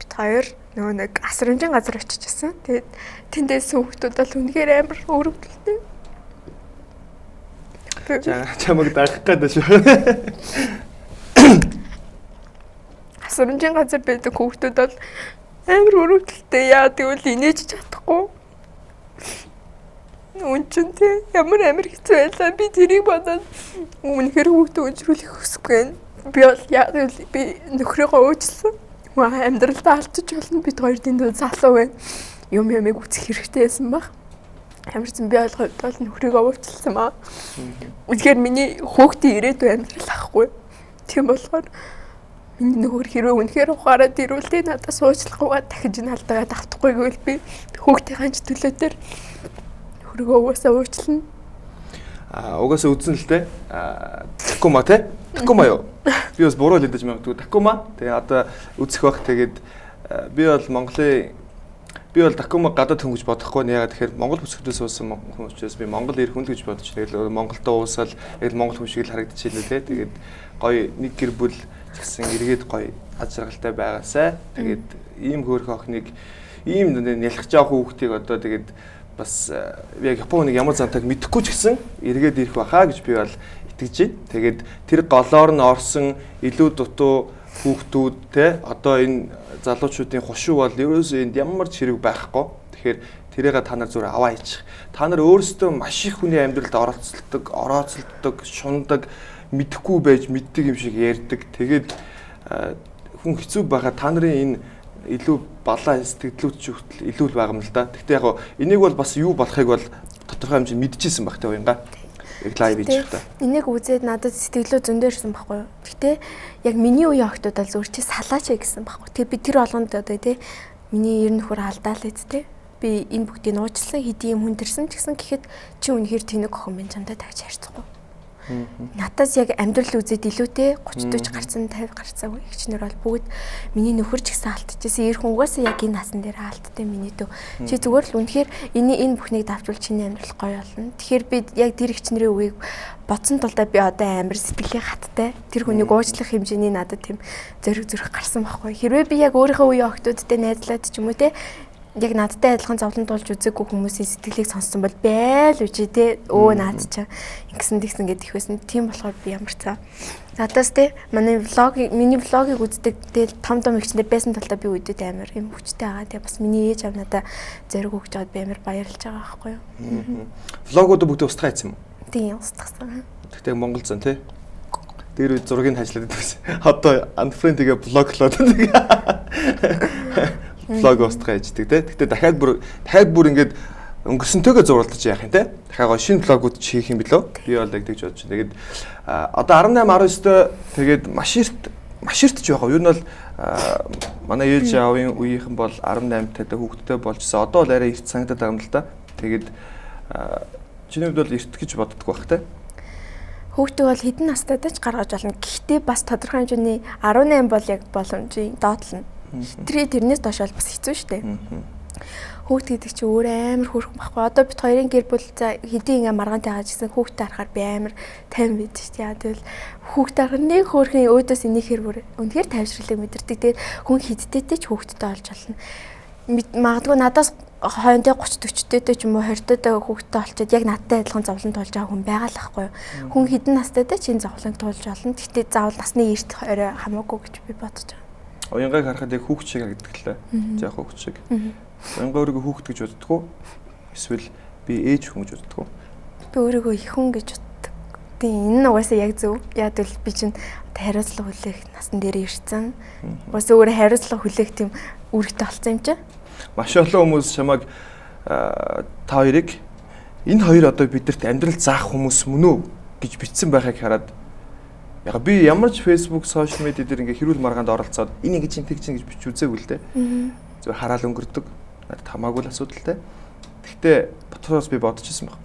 бид хоёр нөгөө нэг асрамжийн газар очижсэн. Тэгээд тэндээс хүүхдүүд бол үнэхээр амар өрөвдөлтэй.
Чамаг дагах гэдэг шүү.
Асрамжийн газар байдаг хүүхдүүд бол амар өрөвдөлтэй. Яа тэгвэл инээж чадахгүй. Үнчин тэ ямар амар хэцүү байлаа. Би тэрийг бодоод үнэхээр хүүхдээ өнжрүүлэх хүсэхгүй. Би бол яа тэгвэл би нөхрийгөө өөчлсөн. Амьдралдаа алдчих болно. Бид хоёр дэнд залуу байна. Юмыг үсэх хэрэгтэй байсан баг. Амарсан би ойлгоод бол нөхрийгөө уучлсан маа. Үнэхээр миний хүүхдийн ирээдүйн амьдрал ахгүй. Тийм болохоор миний нөхөр хэрвээ үнэхээр ухаараад ирүүлдэ надаас уучлахгүйгаа дахиж энэ алдаагаа давтахгүй гэвэл би хүүхдийн ч төлөө дээр нөхрийгөө угаасаа уучлана.
Угаасаа үзнэ л те. Такума те. Такума юу? Би бас буруу л хэлдэж магадгүй. Такума. Тэгээ одоо үзэх бах тэгээд би бол Такума гадаад хүн гэж бодохгүй нэ. Ягаад тэгэхээр Монгол бүсгүүдээс уусан хүн учраас би Монгол ирэх хүн гэж бодож тэгэл Монголдоо уусаал яг Монгол хүн шиг л харагдаж байна лээ. Тэгээд гоё нэг гэр бүл гэсэн эргээд гоё аз жаргалтай байгаасай. Тэгээд ийм хөөрхөн охиныг ийм нялхаж авах хүүхдийг одоо тэгээд бас яг Японыг ямар зантайг мэдэхгүй ч гэсэн эргээд ирэх бахаа гэж би бол итгэж байна. Тэгээд тэр голоор нь орсон илүү дутуу хүүхдүүд те одоо энэ залуучуудын хушуу бол ерөөсөө энд ямар ч хэрэг байхгүй. Тэгэхээр тэрийг та нар зүгээр аваа ичих. Та нар өөрсдөө маш их хүний амьдралд орооцолдог, шундаг, мэдэхгүй байж мэддэг юм шиг ярьдаг. Тэгээд хүн хэцүү байгаа та нарын энэ илүү балаа сэтгэлдлүүд ч хүртэл илүү л байгаа юм л да. Гэхдээ яг энийг бол бас юу болохыг бол тодорхой хэмжээнд мэдчихсэн баг те уянга. Яг лайв хийж та.
Энийг үзээд надад сэтгэлөө зөндөрсөн байхгүй юу. Гэхдээ яг миний үеийн охтууд бол зүгээр чи салаач гэсэн байхгүй. Тэгээ би тэр болгонд одоо те миний 90 нөхөр алдаал эцтэй. Би энэ бүгдийг нууцлсан хэдийн юм хүндэрсэн ч гэсэн гэхэд чи үнэхээр тэнэг охин минь чамтай тагч харьцахгүй. Натаас яг амьдрал үзээд илүүтэй 30 40 гарсан 50 гарсан ихчнэр бол бүгд миний нөхөр ч гэсэн алдчихсан. Эр хүн угаасаа яг энэ насан дээр алдтай миний дөө. Чи зүгээр л үнэхээр энэ бүхнийг давтвал чиний амьдрал гоё болно. Тэгэхээр би яг тэр ихчнэрийн үеийг бодсон тулдаа би одоо амар сэтгэлийн хаттай. Тэр хүнийг уучлах хэмжээний надад тийм зориг зүрх гарсан байхгүй. Хэрвээ би яг өөрийнхөө үеийн охтуудтай найзлаад ч юм уу те яг надтай адилхан зовлон туулж үзээгүй хүмүүсийн сэтгэлийг сонссон бол байл үжи те наад чаа ингэсэн тэгсэн гэдэг их байсан. Тийм болохоор би ямар цаа. Надаас те миний влогийг үздэг те том ихчнэр байсан талаа би үдэд амар юм хүчтэй байгаа. Те бас миний ээж аав надаа зориг өгч аваад би амар баярлж байгаа байхгүй юу.
Влогууд бүгд устгах гэсэн юм уу?
Тийм устгасан.
Тэгтээ Монгол зан те дээр үе зургийг хажлаад байсан. Одоо unfriend-гээ блоклоод влог устгах хийдэг те. Гэтэ дахиад бүр ингээд өнгөрсөнтэйгээ зуралдаж яах юм те. Дахиад шинэ влогууд хийх юм билүү? Би бол яг тэгж бодож байна. Тэгээд одоо 18 19-т тэгээд маширтж байгаа. Юу нь бол манай ээж аавын үеийнхэн бол 18 таа хүүхдтэй болжсэн. Одоо бол арай эрт санагдаад байгаа юм л да. Тэгээд чиний хувьд бол эрт гэж боддог байх те.
Хүүхдүүд бол хэдэн настайдаа ч гаргаж болно. Гэхдээ бас тодорхой хэмжээний 18 бол яг боломжийн доотлно. Тэрнээс доош бол бас хэцүү шүү дээ. Хүүхд гэдэг чинь өөр амар хөөрхөн байхгүй. Одоо бид хоёрын гэр бүл хэдийн ингээ маргаантай байгаа гэсэн хүүхдтэй харахаар би амар тайван бид шүү дээ. Тэгвэл хүүхдтэй харахаар нэг хөөрхөн өөдөөс энийг хэрвэр үнэхээр тайвшруулыг мэдэрдэг. Тэгээд хүн хиддээтэй ч хүүхдтэй олж болно. Магадгүй надаас хойндоо 30 40-тэй ч юм уу 20-тэй хүүхдтэй олчоод яг надтай адилхан зовлон туулж байгаа хүн байгаа л байхгүй юу. Хүн хэдэн настайдаа ч энэ зовлон туулж болно. Гэхдээ заавал насны эрт орой хамаагүй гэж би бодож байгаа.
Уянгайг харахад яг хүүхд шиг харагддаг лээ. Жаа хүүхд шиг. Уянгаа өөрийгөө хүүхд гэж боддгоо? Эсвэл би ээж хүн гэж боддгоо?
Би өөрийгөө их хүн гэж боддог. Тийм энэ угаасаа яг зөв. Яг л би чинь хариуцлага хүлээх насн дээр ирсэн. Угаасаа өөрөө хариуцлага хүлээх тийм үүрэгтэй болсон юм чи.
Маш олон хүмүүс чамайг та хоёрыг энэ хоёр одоо бидэрт амьдрал заах хүмүүс мөн үү гэж бичсэн байхыг хараад яг би ямар ч Facebook, social media дээр ингээ хэрүүл маргаанд оролцоод энийг чинь тэг чинь гэж бич үзээгүй л дээ. Зөв хараал өнгөрдөг. Надад хамаагүй л асуудалтай. Гэхдээ дотроос би бодчихсон баг.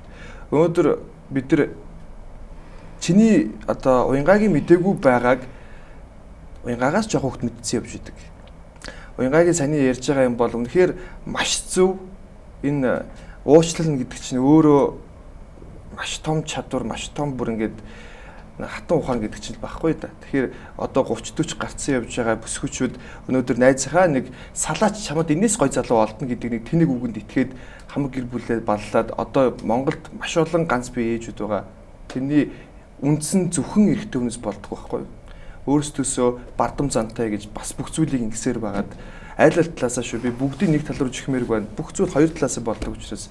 Өнөөдөр бид нар чиний одоо уянгагийн мдээгүй байгааг уянгаагаас жоох хөвгт мэдсэн явж идэг. Уянгагийн саний ярьж байгаа юм бол үнэхээр маш зөв. Энэ уучлал гэдэг чинь өөрөө маш том чадвар, маш том бүр ингээд хатан ухаан гэдэг чинь багхгүй да. Тэгэхээр одоо 30 40 гарцсан явж байгаа бүсгүүчүүд өнөөдөр найзынхаа нэг салаач чамд энэс гой залуу олдно гэдэг нэг тэнэг үгэнд итгээд хамаг гэр бүлээ баллаад одоо Монголд маш олон ганц бие ээжүүд байгаа. Тэрний үндсэн зөвхөн эрэгтэй хүнээс болдог байхгүй юу? Өөрсдөөсөө бардам зантай гэж бас бүх зүйлийг ингэсээр байгаад айл талаасаа шүү би бүгдийг нэг тал руу жихмээрг байна. Бүх зүйл хоёр талаас нь болдог учраас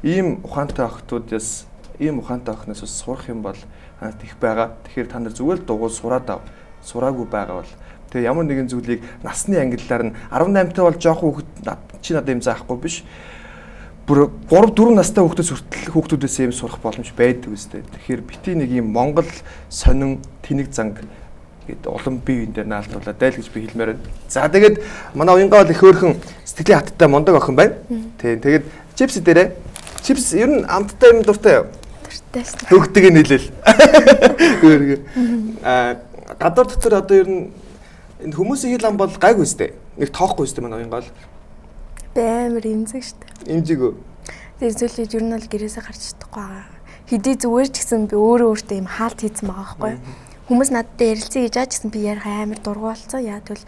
ийм ухаантай охтуудаас ийм ухаантай охноос сурах юм бол их байгаа. Тэгэхээр та нар зүгээр л дугуйл сураад ав. Сураагүй байгаа бол тэгээ ямар нэгэн зүйлийг насны ангиллаар нь 18 таа бол жоох хүүхэд чи надад юм заахгүй биш. Бүр 3 4 настай хүүхдээс хүртэл хүүхдүүдээс юм сурах боломж байдаг үстэй. Тэгэхээр бити нэг юм Монгол сонин тэнэг занг гэдэг улам бие биен дээр наалтуулаад дайл гэж би хэлмээр байна. За тэгээд манай уянгаа бол их хөөрхөн сэтгэлийн хаттай мундаг охин байна. Тэгээд чипс дээрээ чипс ер нь амттай юм дуртай юу? Хөгдөг нийлээл. Гадуур дотор одоо ер нь энэ хүмүүсийн хил ам бол гайгүй үстэй. Нэг тоохгүй үстэй манай уянгаа л.
Баймар имзэг штэ.
Имжээгөө.
Тэр зүйлүүд ер нь бол гэрээсээ гарч чадахгүй байгаа. Хэдий зүгээр ч гэсэн би өөртөө юм хаалт хийсэн байгаа байхгүй юу? Хүмүүс надад ярилцъя гэж ааж гэсэн би ярих амар дургу болсон. Яа тэгвэл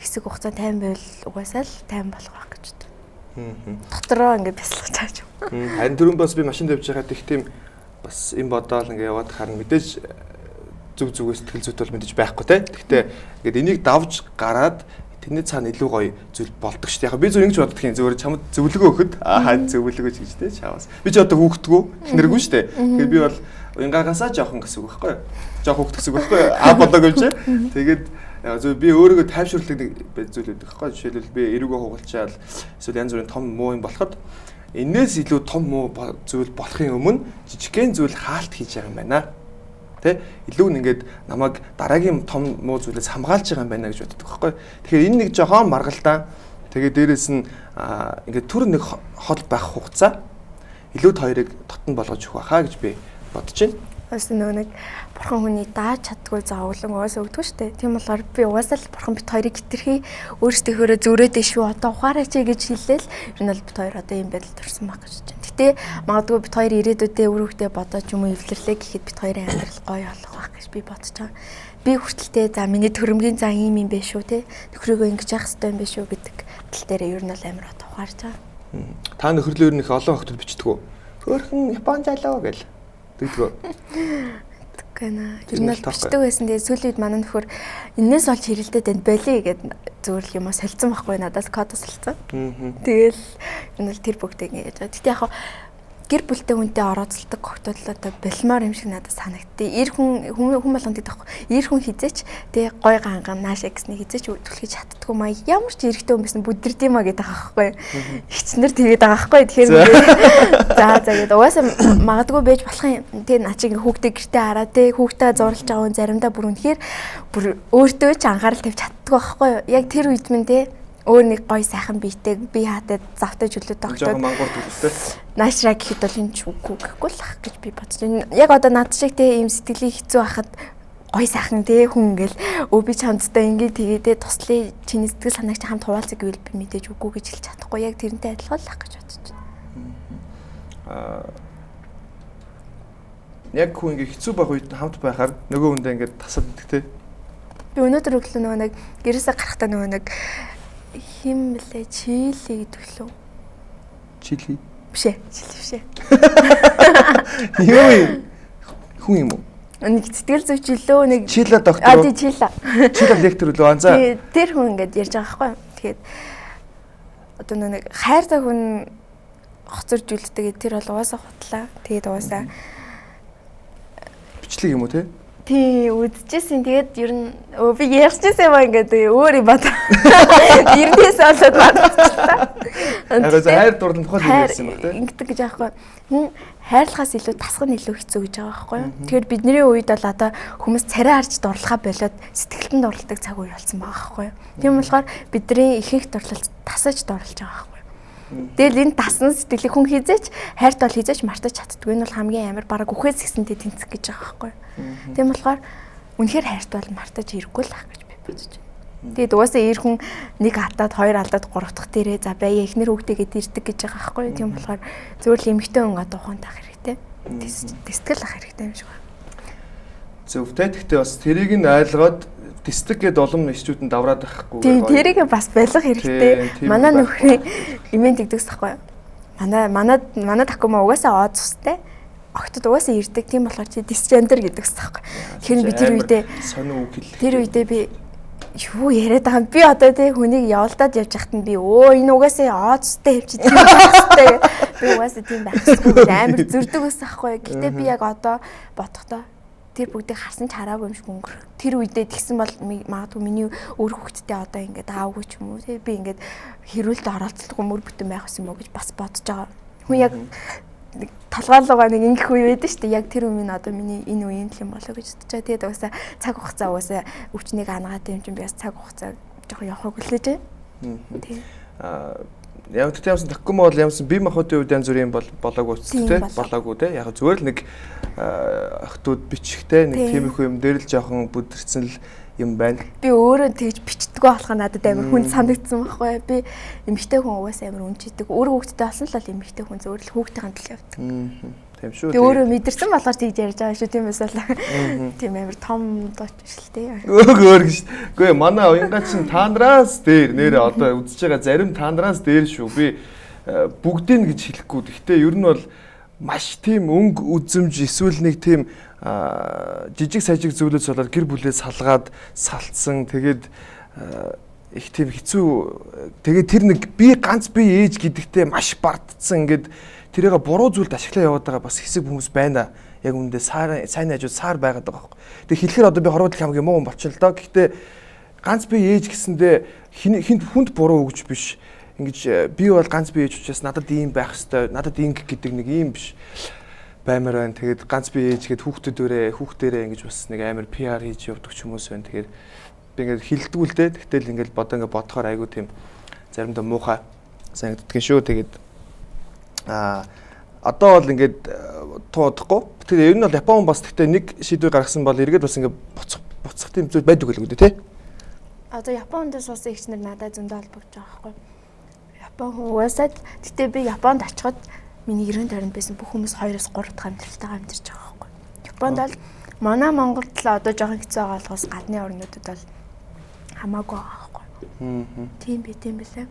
хэсэг хугацаа тайван байвал угаасаа л тайван болох байх гэж байна. Дотроо ингээд бясалгаж чааж.
Харин түрүүн бас би машин тавьж байхад их тийм бас юм бодоол ингээ яваад харна мэдээж зүг зүгээс сэтгэл зүйт бол мэдээж байхгүй те. Гэхдээ ингээд энийг давж гараад тэрний цаана илүү гоё зүйл болдог шүү дээ. Яг би зөв ингэж боддог юм зөвөр чамд зөвлөгөө өгөхөд зөвлөгөө ч гэж те чаваас. Би ч одоо хүүхдгүү эхнэргүй шүү дээ. Тэгэхээр би бол уянгаагасаа жоохон гэсэн үг байхгүй юу? Жоох хүүхд гэсэн үг байхгүй юу? Бодог юм чи. Тэгээд зөв би өөрийгөө тайвшруулдаг нэг зүйл өгдөг байхгүй юу? Жишээлбэл би эрүүгөө хугалчаал эсвэл янз бүрийн том муу юм болоход энээс илүү том муу зүйл болохын өмнө жижигхэн зүйл хаалт хийж байгаа юм байна. Тэ илүү нэгээд намайг дараагийн том муу зүйлээс хамгаалж байгаа юм байна гэж боддог байхгүй. Тэгэхээр энэ нэг жоохон маргалдаан. Тэгээд дээрэс нь ингээд түр нэг хол байх хугацаа илүү хоёрыг татан болгож өгөх байхаа гэж би бодож байна.
Бас нэг бурхан хүний дааж чаддгүй заавлан угаасаа өгдөг шүү дээ. Тийм болохоор би угаасаа л бурхан бит хоёрыг хитрхи өөрсдийнхөө зөрөөдөө шүү одоо ухаараач гэж хэлээл ер нь бол бит хоёр одоо юм байдал төрсэн баг гэж байна. Гэтэ магадгүй бит хоёр ирээдүйдээ үр хөвгтөө бодож юм уу эвлэрлээ гэхэд бит хоёрын амьдрал гоё болох байх гэж би бодож байгаа. Би хүртэлтэй за миний төрөмгийн зан ийм юм бэ шүү те. Нөхрийгөө ингэж яах хэрэгтэй юм бэ шүү гэдэг тал дээр ер нь бол амар одоо ухаарч байгаа.
Та нөхрөлөө ер нь их олон хөлтөд бичдэг үү? Хөөхөн Япон залуу гэл. Тэгдэггүй.
Гэнэ. Ер нь бичдэг байсан. Тэгээ сүүлийн үед манай нөхөр энэс олж хэрэлдээд байна болий гэд зүгээр л юм солилцсон байхгүй надаас код солилцсон. Тэгэл энэ л тэр бүгдээ ингэж байгаа. Гэтэ яг гэр бүлтэй хүнтэй орооцолдог тогтоолол одоо балмаар юм шиг надад санагдтыг. Ир хүн болгонд гэдэг байхгүй. Ир хүн хизээч тэгээ гой ганган наашаа гэсний хизээч түлхэж чаддгүй маа. Ямар ч эрэгтэй хүн байсан бүдэрдэм маа гэдэг байгаа байхгүй. Ихчнэр тэгээд байгаа байхгүй. Тэгэхээр за гээд угаасаа магадгүй байж болох юм. Тэгээ наа чи хүүхдээ гэртээ хараа те хүүхдээ зурлаж байгаа хүн заримдаа бүр үнэхээр бүр өөртөө ч анхаарал тавьж чаддгүй байхгүй. Яг тэр үед минь те өөр нэг гоё сайхан биетэй би хатад завтай жилүүд тогтоод
жоохон мангар төлөвтэй.
Наашраа гэхэд бол энэ ч үгүй гэхгүй л ах гэж би бодож байна. Яг одоо над шиг те ийм сэтгэлийн хэцүү байхад гоё сайхан те хүн ингээл өө би чамдтай ингээ тэгээ те туслая чиний сэтгэл санаагч хамт хуваалцах гэвэл би мэдээж үгүй гэж хэлж чадахгүй. Яг тэрнтэй адилхан л ах гэж бодож байна.
Яг хүн ингээ хэцүү байх үед хамт байхаар нөгөө хүндээ ингээ тасаад идэх те.
Би өнөөдөр өглөө нөгөө нэг гэрээсээ гарахтаа нөгөө нэг хим блэ чили гэдэг лөө.
Чили.
Биш ээ, чили биш ээ.
Юу хүн юм уу?
Нэг сэтгэл зүйч лөө нэг
Чила доктор.
тий чила.
Чила лектор лөө анзаа.
Тэр хүн ингэж ярьж байгаа байхгүй юу? Тэгээд одоо нэг хайртай хүн хоцорж үлддэг тэр бол угаасаа хутлаа. Тэгээд угаасаа
бичлэг юм уу те?
Тий, үдчихсэн. Тэгээд ер нь би ярьчихсан юм ингээд өөр юм бат. Эрдээс болоод мадчихлаа.
Яг хайр дурлал тухай ярьсан баг те.
Ингэдэг гэж аахгүй. Хүн хайрлахаас илүү тасгал нь илүү хэцүү гэж байгаа байхгүй юу? Тэгэхээр бидний үед бол одоо хүмүүс царай харж дурлахаа болоод сэтгэлтэнд дурлдаг цаг үе болсон байгаа байхгүй юу? Тийм болохоор бидний ихэнх дурлалд тасаж дурлаж байгаа байхгүй юу? Тэгэл энэ тасна сэтгэлийг хүн хизээч хайрт бол хизээч мартаж чаддгүй. Энэ бол хамгийн амар бараг үхээс гисэнтэй тэнцэх гэж байгаа байхгүй юу? Тийм болохоор үнэхээр хайрт бол мартаж ирэхгүй л ах гэж би бодож байна. Тэгээд угаасаа ир хүн нэг алдаад хоёр алдаад гурав дахь дээрээ за бая эхнэр хүүхдээгээд ирдэг гэж байгаа байхгүй юу? Тийм болохоор зөвхөн л эмэгтэй хүн одоо ухаантай ах хэрэгтэй. Тэстгэл ах хэрэгтэй юм шиг байна.
Зөвтэй. Гэхдээ бас тэрийг нь ойлгоод тэстэг гэдэг олон нэгчүүд нь давраад байхгүй.
Тийм тэрийг бас байлгах хэрэгтэй. Манай нөхрийн имэн тэгдэгс байхгүй юу? Манай такума угаасаа оод цустай. Огтд угаасаа ирдэг. Тийм болохоор чи дисгендер гэдэгс байхгүй. Тэгэхээр би тэр үедээ
сонио үг хэллээ.
Тэр үедээ би юу яриад байгаа юм. Би одоо тий хүнийг явуулдаад явж хахад нь би энэ угаасаа ооцтой явчих тийм байхгүй. Би угаасаа тийм байхгүй. Амар зөрдөг ус ахгүй. Гэтэ би яг одоо бодохдоо тэр бүгдийг харсан ч хараагүй юм шиг өнгөрөх. Тэр үедээ тэгсэн бол магадгүй миний өөр хүүхэдтэй одоо ингээд аавгүй ч юм уу тий би ингээд хэрүүлд оролцдог мөр бүтэн байх юм уу гэж бас бодож байгаа. Хүн яг талгаалгаа нэг ингэх үе байдаг шүү дээ. Яг тэр үеийн одоо миний энэ үеийн л юм болоо гэж бодож байгаа. Тэгээд угаасаа цаг хугацаа угаасаа өвчнийг ангаад юм чинь би бас цаг хугацаа жоохон явахыг хүлээж байна. Тийм.
Яг тэр юмсан таккума бол ямсан бие махбодын үед янз бүрийн болоогүй үстэй болоогүй те. Яг зүгээр л нэг охтууд бичихтэй нэг тиймэрхүү юм дээр л жоохон бүдэрсэн л юм байна. Би
өөрөө тэгж бичдэггүй болох надад амар хүн санагдсан байхгүй. Би эмэгтэй хүн угаасаа амар үнчидэг. Өөрөө хүүхдтэй болсон л эмэгтэй хүн зөвөр л хүүхдийн хандлал явдаг.
Тийм шүү.
Би өөрөө мэдэрсэн болохоор тэгж ярьж байгаа шүү. Тийм эсвэл тийм амар том дооч шүү дээ.
Өөр гэж. Үгүй манай уянгач нь таандраас дээр нэр одоо үзэж байгаа зарим таандраас дээр шүү. Би бүгдийг гэж хэлэхгүй. Гэхдээ ер нь бол маш тийм өнгө үзэмж эсвэл нэг тийм жижиг сажиг зүйлээс болоод гэр бүлээ салгаад салцсан тэгээд их тийм хэцүү тэгээд тэр нэг би ганц би ээж гэдэгтээ маш бардцсан ингээд тэрийг буруу зүйлд ашиглаа яваад байгаа бас хэсэг хүмүүс байна. Яг үүндээ сайн хажууд саар байгаад байгаа байхгүй. Тэг хэлэхээр одоо би хорвоодлох хамгийн муу болчихно л доо. Гэхдээ ганц би ээж гэсэндээ хинт хүнд буруу өгч биш. Ингэж би бол ганц би ээж учраас надад ийм байх хэвээр надад ингэ гэдэг нэг юм биш баймаар байна. Тэгээд ганц би ээж гээд хүүхдээрээ ингэж бас нэг амар PR хийж явдаг ч хүмүүс байна. Тэгэхээр би ингэж хилдэг л дээ. Тэгтэл ингэж бодохоор айгу тийм заримдаа муухай санагддаг шүү. Тэгээд одоо бол ингэж туудахгүй. Тэгэхээр ер нь бол Япон бас тэгтээ нэг шийдвэр гаргасан бол эргээд бас ингэ буцах тийм зүйл байдаг л үү тий.
Одоо Японд суусан ихчнэр надад зөндөө холбогдож байгаа байхгүй. Япон хүмүүсэд тэгтээ би Японд очиход миний 90 тойронд байсан бүх хүмүүс 2-3 дахь амьдралтайгаа амьдарч байгаа байхгүй. Японд бол манай Монголд л одоо жоохон хэцүү байгаа болохоос гадны орнуудад бол хамаагүй байгаа байхгүй. Тийм билээ.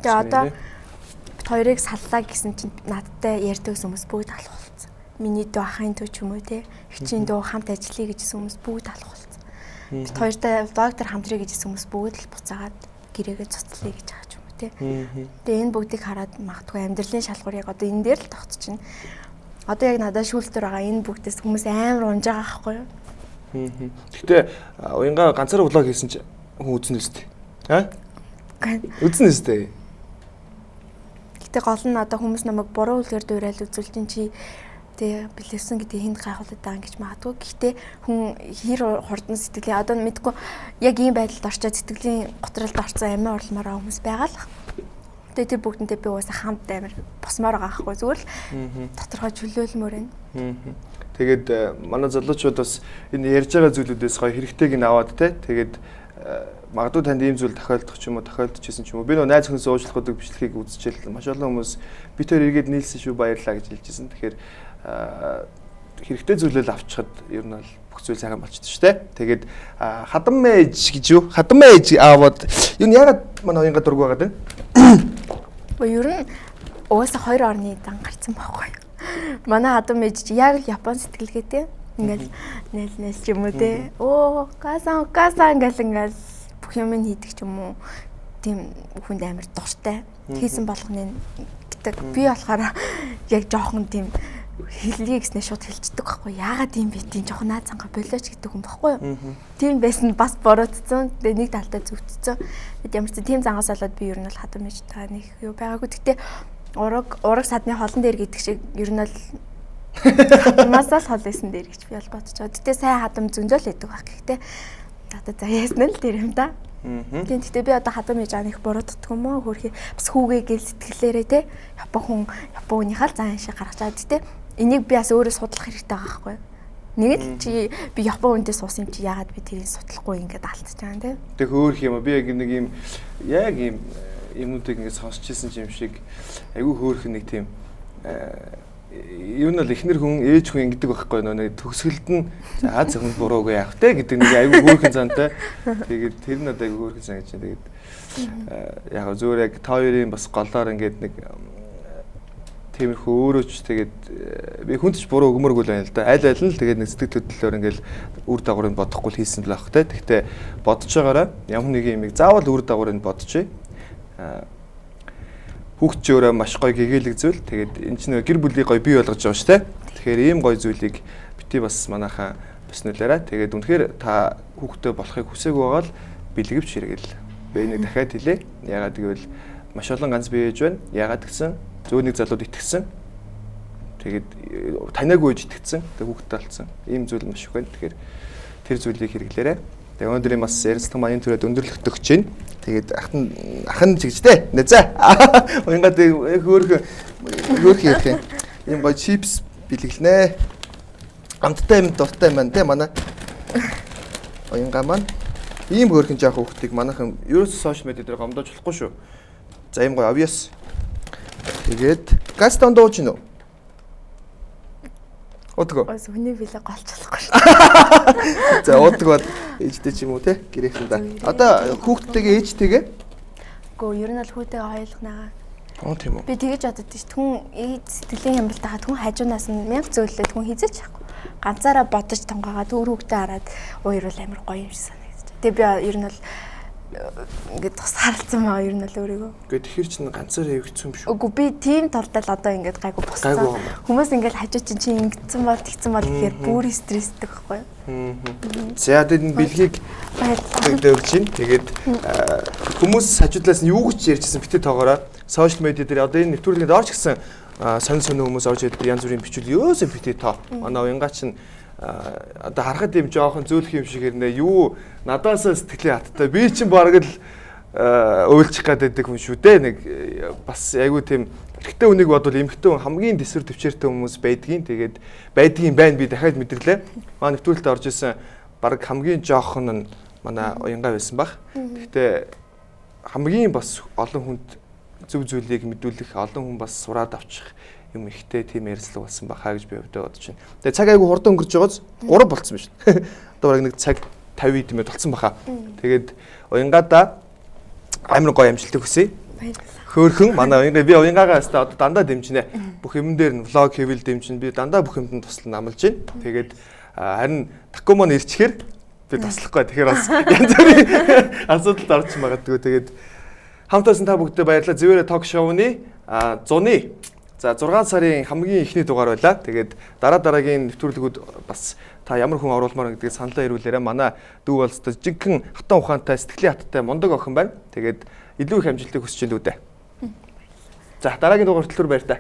Тэгээ одоо бид хоёрыг саллаа гэсэн чинь надтай ярьдаг хүмүүс бүгд алах болсон. Миний дүү ахын дүү ч юм уу те. Хичийн дүү хамт ажиллая гэжсэн хүмүүс бүгд алах болсон. Бид хоёртай доктор хамтрая гэжсэн хүмүүс бүгд л буцаагаад гэрээгээ цуцлаа гэж байгаа ч юм уу те. Тэгээ энэ бүгдийг хараад магадгүй амьдралын шалгуур яг одоо энэ дээр л тогтчихно. Одоо яг надад шүүлтээр байгаа энэ бүгдээс хүмүүс амар унж байгаа байхгүй юу?
Гэхдээ уянга ганцаараа влог хийсэн чи хүн үзнэ үстэй. Үзнэ үстэй.
Гэтэ гол нь одоо хүмүүс намайг буруу үлгээр дуурайл үзүүлж чи тэг бэлэвсэн гэдэг хинд гайхуулаад байгаа гэж магадгүй. Гэхдээ хүн хэр хурдан сэтгэлээ одоо мэдгүй яг ийм байдалд орчоод сэтгэлийн готролд орсон амиа урлмаараа хүмүүс байгаа л. Тэгээ тэр бүгдэнтэй би уусаа хамт амир босмоор байгаа байхгүй зүгээр л тодорхой чөлөөлмөр байна.
Тэгээд манай залуучууд бас энэ ярьж байгаа зүйлүүдээс гоё хэрэгтэйг нь аваад тэгээд магадгүй танд ийм зүйл тохиолдох ч юм уу тохиолдчихсэн ч юм уу би нөө найз хүнээс уучлахдаг бичлэгийг үзчихэл маш олон хүмүүс би тэр эргээд нийлсэн шүү баярлаа гэж хэлжсэн. Тэгэхээр хэрэгтэй зүйлэл авчихад ер нь бол бүх зүйл сайхан болчихсон шүү дээ. Тэгээд хадам мэж гэж юу? Хадам мэж аваад юу ягаад манай хоёрын дург байгаад байна?
Ер нь угаасаа 2 орны дан гарсан байхгүй. Манай хадам мэж яг л Япон сэтгэлгээтэй. Ингээл нээл ч юм уу те. Оо, касан ингээл бүх юм хийдэг ч юм уу. Тийм хүнд амар дуртай. Хийсэн болгоны гэдэг. Би болохоор яг жоохон тийм хэллий гэснээр шууд хэлчихдэг байхгүй. Яагаад юм бэ? Тийм жоохон наад цанга болооч гэдэг юм байхгүй юу? Тийм байсан бас буруутцсан. Тэгээ нэг талдаа зүвтцсэн. Тэгэд ямар ч тийм зангаас болоод би ер нь бол хадам мэж та нэг юу байгаагүй. Гэтэ ураг садны холон дээр гэдэг шиг ер нь бол хадамасаа л хол исэн дээр гэж би бол бодож байгаа. Гэтэ сайн хадам зөнжөөл байдаг баг. Гэхдээ одоо за яасан л тэр юм да. Тийм гэтэ би одоо хадам мэж аах бурууддаг юм уу? Хөрхи бас хүүгээ гэл сэтгэлээрээ те. Японынхаа л зан шиг гаргаж чад те. Энийг би бас өөрөө судлах хэрэгтэй байгаа байхгүй юу? Нэг л чи би Япон хүнтэй суусан юм чи яагаад би тэрийг судлахгүй ингээд алдчихж байгаа юм те.
Тэг хөөх юм би яг нэг юм яг юм юмнуудыг ингээд сонсч ирсэн юм шиг айгүй хөөх нэг тийм юу нь л ихнэр хүн ээж хүн ингэдэг байхгүй нөө төгсгөлд нь за зөвхөн буруугүй яах те гэдэг нэг айгүй хөөрхөн зантай. Тэгээд тэр нь айгүй хөөрхөн сан гэж. Тэгээд яг зүгээр яг та хоёрын бас голоор ингээд нэг тиймэрхүү өөрөөч тэгээд би хүнд ч буруу өгмөргүй л байна л да. Аль нь л тэгээд нэг сэтгэл хөдлөлөөр ингээд үр дагаврыг бодохгүй л хийсэн л байх те. Гэхдээ бодож байгаараа ямар нэг юм заавал үр дагаврыг бодчихъя. Хүүхд ч өөрөө маш гоё гэгээлэг зүйл. Тэгээд энэ чинь гэр бүлийг гоё бий болгож байгаа шүү дээ. Тэгэхээр ийм гоё зүйлийг бити бас манайхаа боснолоорой. Тэгээд үнэхээр та хүүхдтэй болохыг хүсээгүй байгаа л бэлгэвч хэрэгэл. Би энийг дахиад хэлье. Ягаад гэвэл маш олон ганц бие ээж байна. Ягаад гэсэн зөөр нэг залууд итгэсэн. Тэгээд таниагүй ээж итгэсэн. Тэгээд хүүхдтэй болсон. Ийм зүйл маш их байна. Тэгэхээр тэр зүйлийг хэрэглээрэй. Тэгээ өнөөдрийн бас ярилцлага маань энэ төрөд өндөрлөгт өгч байна. Тэгээд ахын чигжтэй. Нэзэ. Уянгаад хөөх яах юм. Ийм гоё чипс бэлгэлнэ. Амттай юм дуртай маань те манай. Уянгаа маань ийм хөөрхөн жоох хүүхдийг манайхан ерөөсөө сошиал медиа дээр гомдож болохгүй шүү. За ийм гоё obvious. Тэгээд газ дондууч нь. Удгаа.
Ос хүний билээ голчлахгүй шүү.
За удгаа ээжтэй ч юм уу те гэрээхэн да. Одоо хүүхдтэйгээ ээжтэйгээ.
Гөө ер нь л хүүтэйгээ хоёулахнаа.
Тийм үү.
Би тэгэж бодод тийш түн сэтгэлийн хямралтайгаа түн хажуунаас нь 1000 зөөлөлөө түн хизэж яахгүй. Ганцаараа бодож тонгоогоо төр хөвгтөө хараад уурвал амар гоё юм шиг санагдаж. Тэгээ би ер нь бол ингээд тус харалцсан маа ер нь л өөрийгөө.
Гэхдээ тэгэхэр чинь ганцаараа явагдсан юм шүү.
Үгүй би тийм талдаа л одоо ингээд гайгүй босцсон. Хүмүүс ингээд хажуу чинь ингэсэн бол тэгсэн бол гэхээр бүр стресстэй байхгүй юу?
За тэгээд энэ бэлгийг өгч чинь тэгээд хүмүүс хажуудлаас нь юу гэж ярьжсэн битээ тоогоороо сошиал медиа дээр одоо энэ нэвтрүүлгэнд орж гисэн сонь хүмүүс орж ирээд янз бүрийн бичвэл ёосөн битээ тоо. Манай уянгаа чинь одоо харахад юм жоохон зөөлөх юм шиг хэрнээ юу надаасаа сэтгэлийн хаттай би чинь бараг л уйлчих гаддаг хүн шүү дээ нэг бас айгүй тийм эрэгтэй хүнийг бодвол эмэгтэй хүн хамгийн дэсвэр төвчээртэй хүмүүс байдгийн тэгээд байдгийн байна би дахиад мэдэрлээ манай нэвтрүүлэлтэд орж исэн бараг хамгийн жоохон нь манай уянгаа байсан баг гэхдээ хамгийн бас олон хүнд зөв зүйлийг мэдүүлэх олон хүн бас сураад авчих юм ихтэй тийм ярилцлага болсон бахаа гэж би өвдөө бодож байна. Тэгээ цаг айгүй хурдан өнгөрч байгааз 3 болцсон байна шүү. Одоо бараг нэг цаг 50 идэмээ толцсон бахаа. Тэгээд уянгаада амар гоё амжилтыг хүсье. Хөөхөн манай уянгаа би уянгаагаа өстө одоо дандаа дэмжинэ. Бүх юм дээр нь влог хийвэл дэмжин би дандаа бүх юмд нь туслан амлаж байна. Тэгээд харин Такумон ирчихээр би туслахгүй. Тэгэхээр бас янз бүрийн асуудалд орж магадгүй. Тэгээд хамтаасан та бүгдээ баярлалаа. Зэвэрэ ток шоуны 100-ны за 6 сарын хамгийн ихний дугаар байлаа. Тэгээд дараагийн нэвтрүүлгүүд бас та ямар хүн оруулмаар гэдгийг саналаа ирүүлээрэй. Манай дүү бол жинхэнэ хатан ухаантай, сэтгэлийн хаттай мундаг охин байна. Тэгээд илүү их амжилтыг хүсэж байна дүү дээ. За дараагийн дугаар хөтлөөр баяр та.